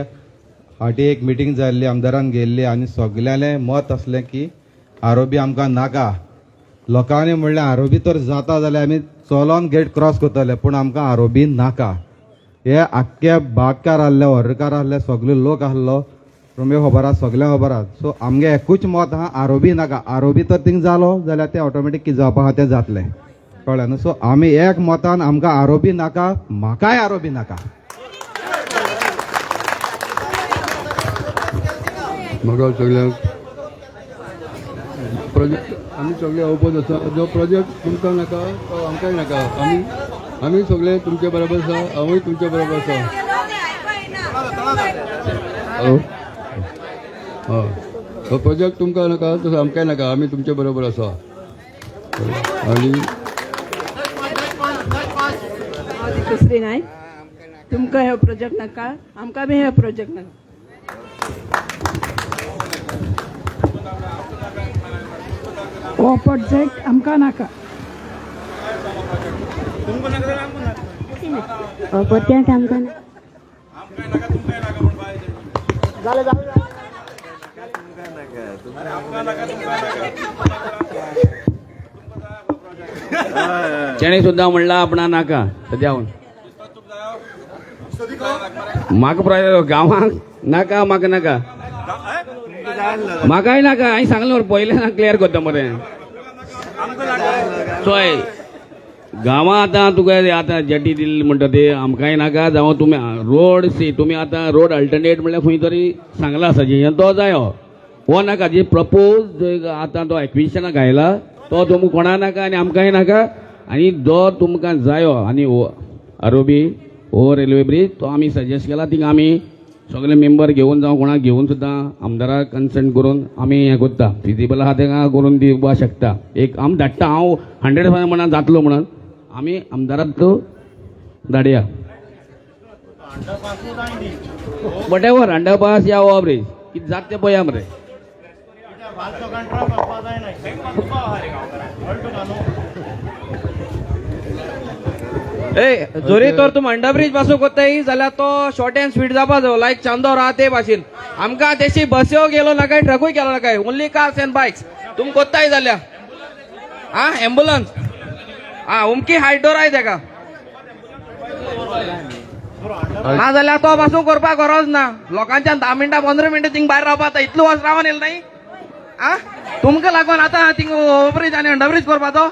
फाटी एक मिटींग जाल्ली आमदारान गेल्ली आनी सगल्यांलें मत असलें की आरोबी आमकां नाका लोकांनी म्हणलें आरोबी तर जाता जाल्यार आमी चलोन गेट क्रॉस करतले पूण आमकां आरोबी नाका हे आख्खे बागकार आहले वर्रकार आहले सगळे लोक आहलो तुमगे खबर आहा सगळ्यांक खबर आहा सो आमगे एकूच मत आहा आरोबी नाका आरोबी तर थिंग जालो जाल्यार तें ऑटोमॅटीक कितें जावपा आहा तें जातलें कळ्ळें न्हू सो आमी एक मतान आमकां आरोबी नाका म्हाकाय आरोबी नाका म्हाका सगळ्यांक प्रोजेक्ट आमी सगळे ओपोज आसा जो प्रोजेक्ट तुमकां नाका तो आमकांय नाका आमी सगळे तुमचे बरोबर आसा हांवूय तुमचे बरोबर आसा हय तो प्रोजेक्ट तुमकां नाका तसो आमकांय नाका आमी तुमचे बरोबर आसा आनी दुसरी नाय तुमकां हे प्रोजेक्ट नाका आमकां बी हे प्रोजेक्ट नाका हो प्रोजेक्ट आमकां नाका हो प्रोजेक्ट आमकां तेणें सुद्दां म्हणला आपणा नाका सद्यावन म्हाका गांवांक नाका म्हाका नाका म्हाकाय नाका हांवें सांगलें पयलें क्लियर करता मरे चोय गांवां आतां तुका आतां जेटी दिल्ली म्हणटा ते आमकांय नाका जावं तुमी रोड तुमी आतां रोड अल्टरनेट म्हणल्यार खंय तरी सांगला आसा जे तो जायो हो नाका जे प्रपोज आतां तो एक्विजिशनाक घायला तो तुमकां कोणा नाका आनी आमकांय नाका आनी जो तुमकां जायो आनी आरोबी हो रेल्वे ब्रीज तो आमी सजेस्ट केला थिंगा आमी सगळे मेंबर घेवन जावं कोणाक घेवन सुद्दां आमदाराक कन्सल्ट करून आमी हें करता फिजिबल आहा तेका करून दिवपाक शकता एक आमी धाडटा हांव 100% म्हणून जातलो म्हणून आमी आमदाराक तो धाडया वॉट एवर अंडरपास या ओवर ब्रीज कितें जाता तें पळया मरे जोरी तर तूं अंडर ब्रिज पासून कोत्ताय जाल्यार तो शॉर्ट एंड स्वीट जावपा जाय लायक चांदोर आहा ते भाशेन आमकां तेशी बस्यो गेलो नाका ट्रकूय गेलो नाका ओन्ली कार्स एंड बायक्स तुम कोत्ताय जाल्यार आं एम्बुलन्स उमकी हायट डोर आय तेका ना जाल्यार तो पासून करपाक गरज ना लोकांच्यान 10 मिनटां 15 मिनटां थिंग भायर रावपा इतलो वच रावन येल नाही आं तुमकां लागून आतां थिंग ओव्हरब्रीज आनी अंडरब्रीज करपा तो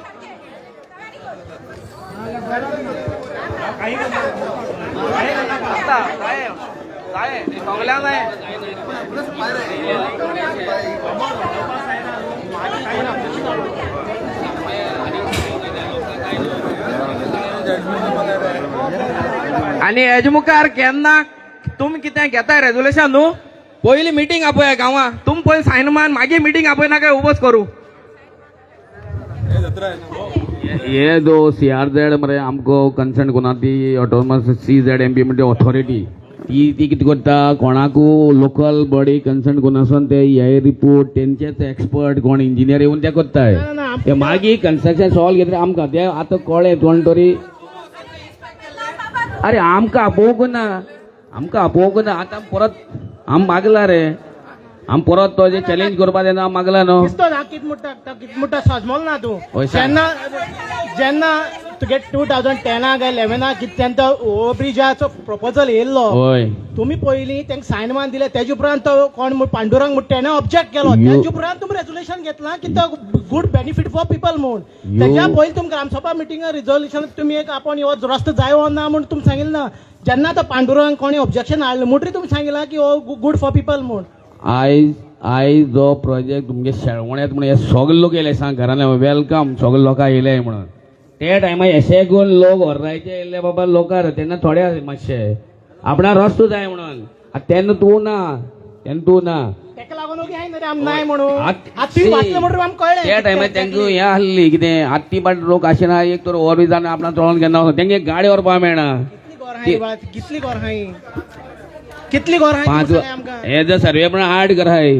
आनी हेजे मुखार केन्ना तुमी कितें घेताय रेजोल्युशन न्हू पयली मिटींग आपय गांवां तुम पयली सायन मान मागीर मिटींग आपय नाका उबोच करूं ये जो CRZ मरे आमको कन्सर्न कोना ती ऑटोनॉमस CZMP म्हणजे ऑथॉरिटी ती कितें करता कोणाकू लोकल बॉडी कन्सर्न कोनासून ते हे रिपोर्ट तेंचेच एक्सपर्ट कोण इंजिनियर येवन ते करताय ते मागीर कन्स्ट्रक्शन सॉल्व घेतले आमकां ते आतां कळ्ळें कोण तरी अरे आमकां आपोवंक ना आतां परत आम मागला रे आम परत तो जे चॅलेंज करपा तेन्ना मागला न्हू कित मुट्टा सजमोल ना तूं जेन्ना तुगे 2010 काय 11 कितें तेन्ना ओव्हरब्रिजाचो प्रपोजल येयल्लो तुमी पयलीं तेंका सायन मान दिले तेजे उपरांत तो कोण पांडुरंग मुट्ट्याने ऑब्जेक्ट केलो तेजे उपरांत तुमी रेजोल्युशन घेतला की तो गुड बेनिफीट फॉर पीपल म्हूण तेज्या पयलीं तुमकां ग्रामसभा मिटिंगा रिजोल्युशन तुमी एक आपण हो रस्तो जायो ना म्हूण तुमी सांगिल्लें ना जेन्ना तो पांडुरंग कोणी ऑब्जेक्शन हाडलें म्हणटरी तुमी सांगिल्ला की हो गुड फॉर पीपल म्हूण आयज जो प्रोजेक्ट तुमगे शेळवण्यात म्हणून हे सगळे लोक येयले सांग घरान वेलकम सगळे लोकां येयले म्हणून ते टायमार अशे करून लोक व्हरायचे येयले बाबा लोकार तेन्ना थोडे मातशे आपणा रस्तो जाय म्हणून तेन्ना तूं ना तेका लागून नाही म्हणून त्या टायमार तांकां हें आहली कितें आत्ती बाट लोक आशिना एक तर ओवर ब्रिजान आपणा चलोवन केन्ना तेंगे गाडी व्हरपा मेळना कितली गोर हे जर सर्वे पण 8 घर आहाय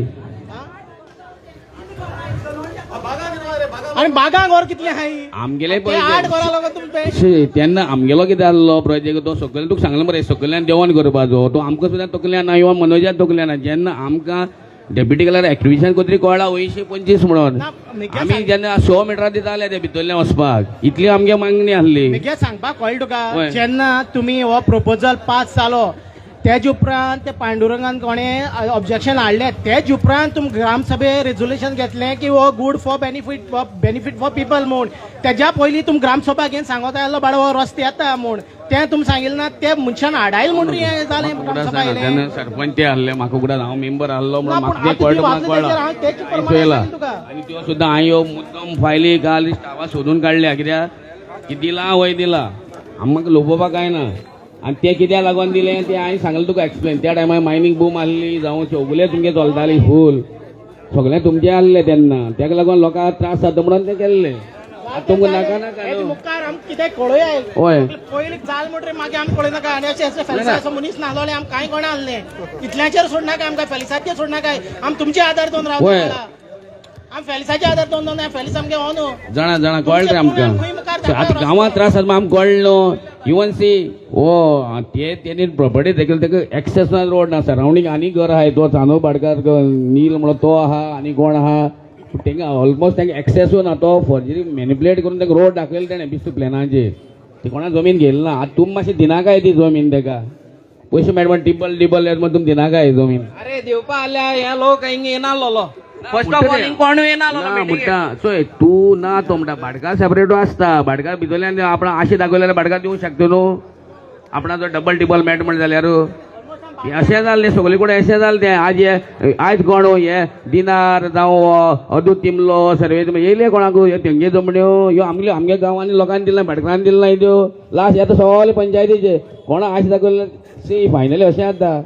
आनी बागा गोर कितली आहाय आमगेले तेन्ना आमगेलो कितें आहलो प्रोजेक्ट तो सकयल तुका सांगलो मरे सकयल्यान देंवोन करपाचो तो आमकां सुद्दां तकल्यान ना इवन मनोजात तकल्यान ना जेन्ना आमकां डेप्युटी कलर एक्टिविशन कोत्री कळ्ळा 225 म्हणून आमी जेन्ना 100 मिटरां दिताले ते भितरल्यान वचपाक इतली आमगे मागणी आहली सांगपाक कळ्ळें तुका जेन्ना तुमी हो प्रपोजल पास जालो तेज उपरांत ते पांडुरंगान कोणें ऑब्जेक्शन हाडलें तेज उपरांत तुमी ग्रामसभे रेजोल्युशन घेतलें की हो good for benefit for people म्हूण तेज्या पयलीं तुमी ग्रामसभा घेवन सांगोत आयलो बाळ हो रस्तो येता म्हूण तें तुमी सांगिल्लें ना ते मनशान हाडायले म्हणून हें जालें सरपंच ते आहले म्हाका फुडें हांव मेंबर आहलो म्हणून म्हाका तें कळटा आनी त्यो सुद्दां हांवें मुद्दम फायली घाल स्टाफा सोदून काडल्या कित्याक कितें दिलां वय दिलां आमकां लोपोवपाक काय ना आनी ते कित्याक लागून दिलें तें हांवें सांगलें तुका एक्सप्लेन त्या टायमार मायनींग बूम आहली जावं सगळे तुमगे चलताली फूल सगळें तुमचें आहलें तेन्ना तेका लागून लोकांक त्रास जाता म्हणून तें केल्लें तुमकां नाका नाका कितें कळोया हय पयलीं जाल म्हणटरी मागीर आमकां कळय नाका आनी अशें फेलिसाचो मनीस नाहलो आनी आमकां कांय कोणा आहलें इतल्याचेर सोडनाका आमकां फेलिसाचेर सोडनाका आमी तुमचे आदार दोन रावता आमी फेलिसाचे आदार दोन फेलिस आमगे हो न्हू जाणा कळ्ळें रे आमकां आतां गांवांत त्रास जाता आमकां कळ्ळो इवन सी ओ तेणी प्रॉपर्टी देखील तेका एक्सेसनल रोड ना सरावंडींग आनी घर आहाय तो चांदो पाडकार नील म्हणून तो आहा आनी कोण आहा तेंका ऑलमोस्ट तेंका एक्सेसूय ना तो फॉर्जरी मॅनिप्युलेट करून तेका रोड दाखयले तेणें बिस्तू प्लॅनाचेर ती कोणा जमीन घेयली ना आतां तुमी मातशें दिनाकाय ती जमीन तेका पयशे मेळटा टिबल येता म्हण तुमी दिनाकाय जमीन अरे दिवपा आल्या हे लोक हिंग येनासलो फर्स्ट ऑफ ऑल कोण येना म्हणटा चोय तू ना तो म्हणटा भाटकार सेपरेटू आसता भाटकार भितरल्यान आपण आशे दाखयल्यार भाटकार दिवंक शकता न्हू आपणा जो डबल टिबल मेट म्हण जाल्यार अशें जाल्लें सगळे कडेन अशें जालें तें आयज कोण हे दिनार जावं अदूक तिमलो सर्वे येयले कोणाक ह्यो तेंगे जमण्यो ह्यो आमगे गांवांनी लोकांनी दिला भाटकारांनी दिले ना त्यो लास्ट येता सगळे पंचायतीचे कोणा आशें दाखयले सी फायनली अशें जाता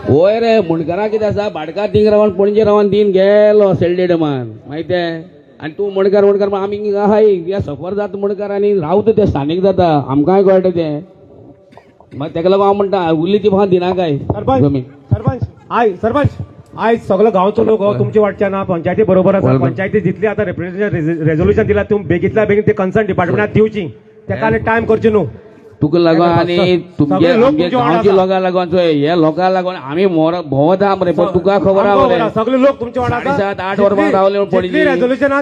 वय रे मुणकारा कितें आसा भाटकार थिंग रावन पणजे रावन तीन गेलो सेल्डे डमान माहिती आनी तूं मुणकार आमी आहाय सफर जाता मुणकार आनी रावता ते स्थानीक जाता आमकांय कळटा तें मग ताका लागून हांव म्हणटा उरली ती म्हाका दिना काय सरपंच आयज सगळो गांवचो लोक तुमच्या वाटच्यान पंचायती बरोबर आसा पंचायती जितली आतां रेझोल्युशन दिला तुम्ही बेगीतल्या बेगीन ते कन्सर्न डिपार्टमेंटात दिवची तेका आनी टायम करचे न्हू तुका लागून आनी तुमचे गांवच्या लोकांक लागून हे लोकांक लागून आमी भोंवता मरे पण तुका खबर आहा मरे सगळे लोक तुमच्या वांगडा 7-8 वरां रावले पडली रेझोल्युशन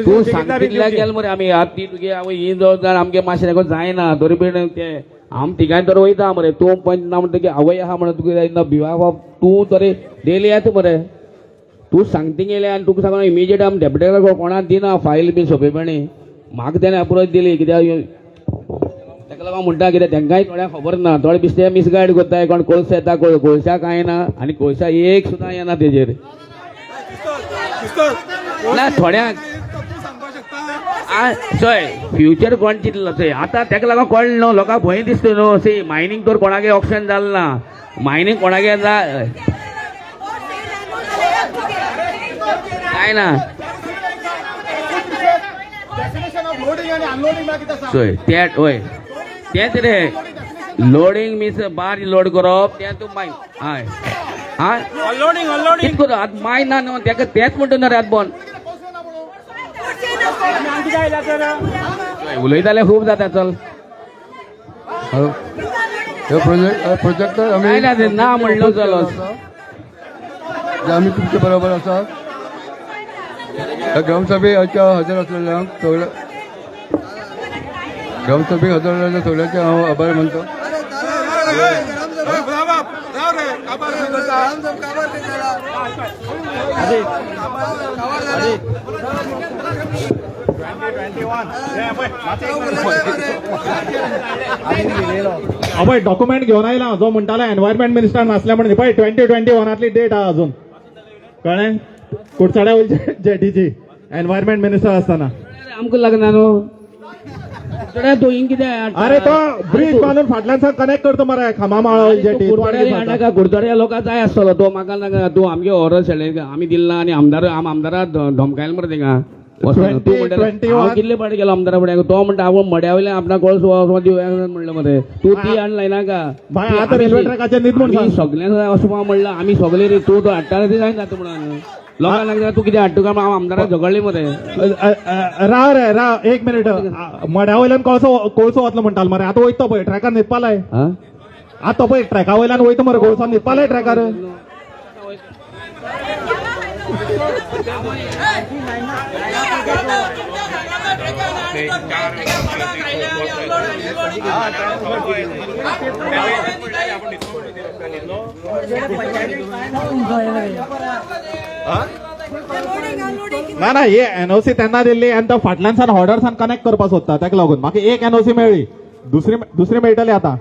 तूं सांगितल्या गेल मरे आमी ती तुगे ही जवळ आमगे मातशें जायना तरी पण ते आम तिगाय तर वयता मरे तूं पंच ना म्हणटा आवय आहा म्हणून तुका बिवा तूं तरी डेली येता मरे तूं सांगता गेले आनी तुका सांगून इमिजिएट आमी डेप्युटेर कोणाक दिना फायल बी सोंपेपणी म्हाका तेणें अप्रोच दिली कित्याक ताका लागून म्हणटा कितें तेंकांय थोड्यांक खबर ना थोडे बिस्ते मिसगायड कोत्ताय कोण कोळसो येता कोळशा कांय ना आनी कोळशा एक सुद्दां येना तेजेर ना थोड्यांक चोय फ्युचर कोण चिंतलो चोय आतां तेका लागून कळ्ळें न्हू लोकांक भंय दिसता न्हू सी मायनींग तर कोणागे ऑप्शन जालें ना मायनींग कोणागे काय ना चोय ते हय तेंच रे लोडिंग मीन्स बार लोड करप तें तूं माय हय हय कितें करूं आतां माय ना न्हू तेका तेंच म्हणटा न्हू रे आतां बोन उलयताले खूब जाता चल हे प्रोजेक्ट आमी ना म्हणलो चलो आमी तुमचे बरोबर आसा ग्रामसभेच्या हजर असलेल्यांक सगळ्या ग्रामसभेक हजर असलेल्या सगळ्यांचे हांव आभार मानतो पळय डॉक्युमेंट घेऊन आयला जो म्हणटालो एनवायरमेंट मिनिस्टर नासले म्हणून पळय 2021 डेट आहा अजून कळ्ळें कुडचड्या वयल्या जेटीची एनवायरमेंट मिनिस्टर आसतना आमकां लागना न्हू तूं हिंग कितें अरे तो ब्रिज बांदून फाटल्यान कनेक्ट करता मरे खामामाळो जेटी नाका कुडचड्या लोकांक जाय आसतलो तो म्हाका नाका तूं आमगे ओरल शेड्यूल आमी दिला आनी आमदारा धमकायला मरे थिंगा तूं म्हणटा हांव कितले पाटी गेलो आमदारा फुड्यान तो म्हणटा हांव मड्या वयल्यान आपणा कळस दिवं म्हणलं मरे तूं ती हाडलाय नाका आतां रेल्वे ट्रॅकाचेर न्हीद म्हणून सगळ्यांक अशें म्हणला आमी सगळे रे तूं हाडटा ते जाय जाता म्हणून लोकांक लागता तूं कितें हाडटा काय हांव आमदारा झगडली मरे राव रे राव एक मिनिट मड्या वयल्यान कोळसो वतलो म्हणटालो मरे आतां वयता पळय ट्रॅकार न्हिदपालाय आतां पळय ट्रॅका वयल्यान वयता मरे कोळसो न्हिदपालाय ट्रॅकार ना हे एनओसी त्यांना दिल्ली आणि तो फाटल्यानसान ऑर्डरसान कनेक्ट करपाक सोदता ताका लागून म्हाका एक एनओसी मेळ्ळी दुसरी मेळटली आता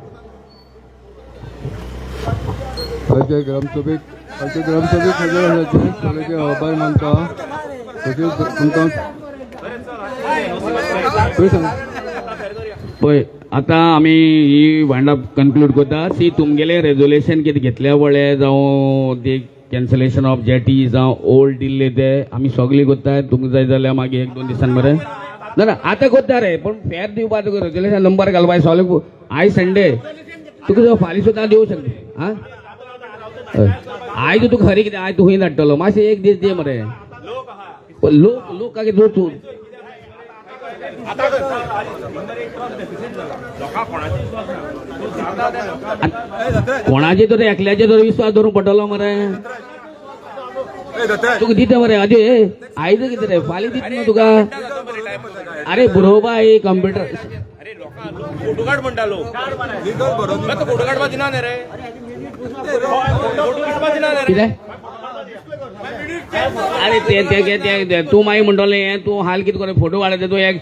ग्रामसभेक हजर आसल्याचे सगळ्यांचे आभार मानता तुमकां पळय आतां आमी ही वायंड अप कन्क्लूड करता सी तुमगेले रेजोल्युशन कितें घेतल्या वळे जावं ते कॅन्सलेशन ऑफ जेटी जावं ओल्ड दिल्ले ते आमी सगळी करताय तुमकां जाय जाल्यार मागीर 1-2 दिसान मरे ना आतां करता रे पण फेर दिवपा तुका रेजोल्युशन नंबर घालपाक सगळे आयज संडे तुका फाल्यां सुद्दां दिवं शकता आयज तुका खरी कितें आयज तूं खंय धाडटलो मातशें एक दीस दे मरे लोक काय तूं कोणाचे तरी एकल्याचे तरी विश्वास धरून पडटलो मरे तुका दिता मरे आदी आयज कितें रे फाल्यां दिता न्हू तुका अरे बरोवपा एक कंप्युटर फोटो काड म्हणटा लोक फोटो काडपा दिना रे कितें अरे ते तू मागीर म्हणटलें हें तू हाल कितें करे फोटो काडटा तू एक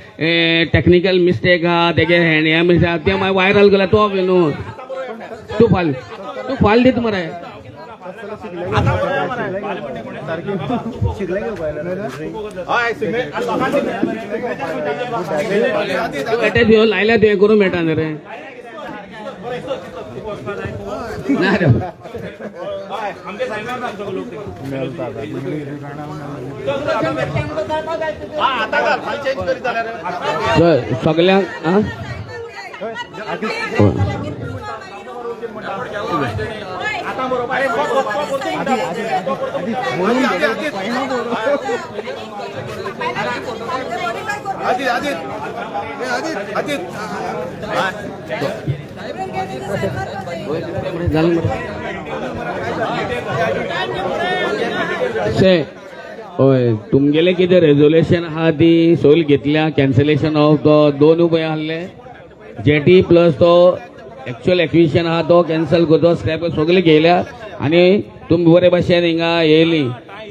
टॅक्निकल मिस्टेक आहा तेगे हँड हें मिस्टेक तें मागीर व्हायरल केला तो न्हू तू फाल दित मरे एटॅच घेवन लायल्या तुवें करूं मेळटा न्ही रे ना रे सगल्यांक आं हय तुमगेले कितें रेजोल्युशन आहा ती सगळी घेतल्या कॅन्सलेशन ऑफ तो 2 उपाय आहले जेटी प्लस तो एक्च्युअल एक्विजिशन आहा तो कॅन्सल करतो स्क्रॅप सगळे घेयल्या आनी तुमी बरे भाशेन हिंगा येयली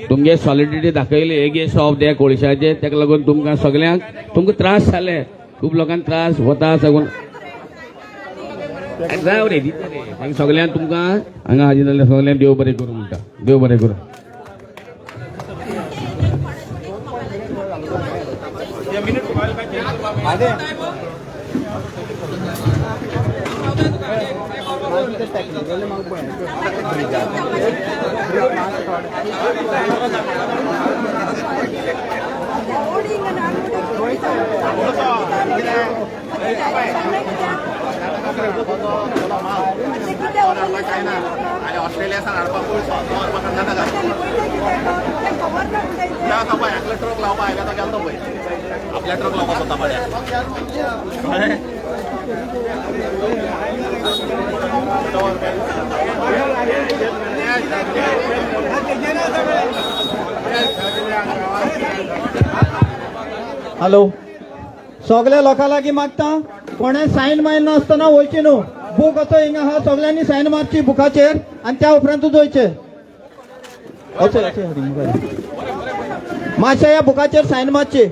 तुमगे सॉलिडिटी दाखयली एगेन्स्ट ऑफ त्या कोळशाचे ताका लागून तुमकां सगळ्यांक तुमकां त्रास जाले खूब लोकांक त्रास वता सागून जाव रे दिता रे सगळ्यांक तुमकां हांगा हाजीर जाल्ल्या सगळ्यांक देव बरें करूं म्हणटा देव बरें करूं ऑस्ट्रेलिया ट्रक लावपा आयला तो गेलो पळय आपल्या ट्रक लावपाक सोदता पळय हॅलो सगळ्या लोकां लागीं मागता कोणें सायन मारिना आसतना वयची न्हू बूक असो हिंगा आहा सगळ्यांनी सायन मारची बुकाचेर आनी त्या उपरांतूच वयचे मातशें ह्या बुकाचेर सायन मारची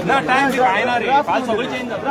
ना टाइम ना रे फाल सगळी चेंज जाता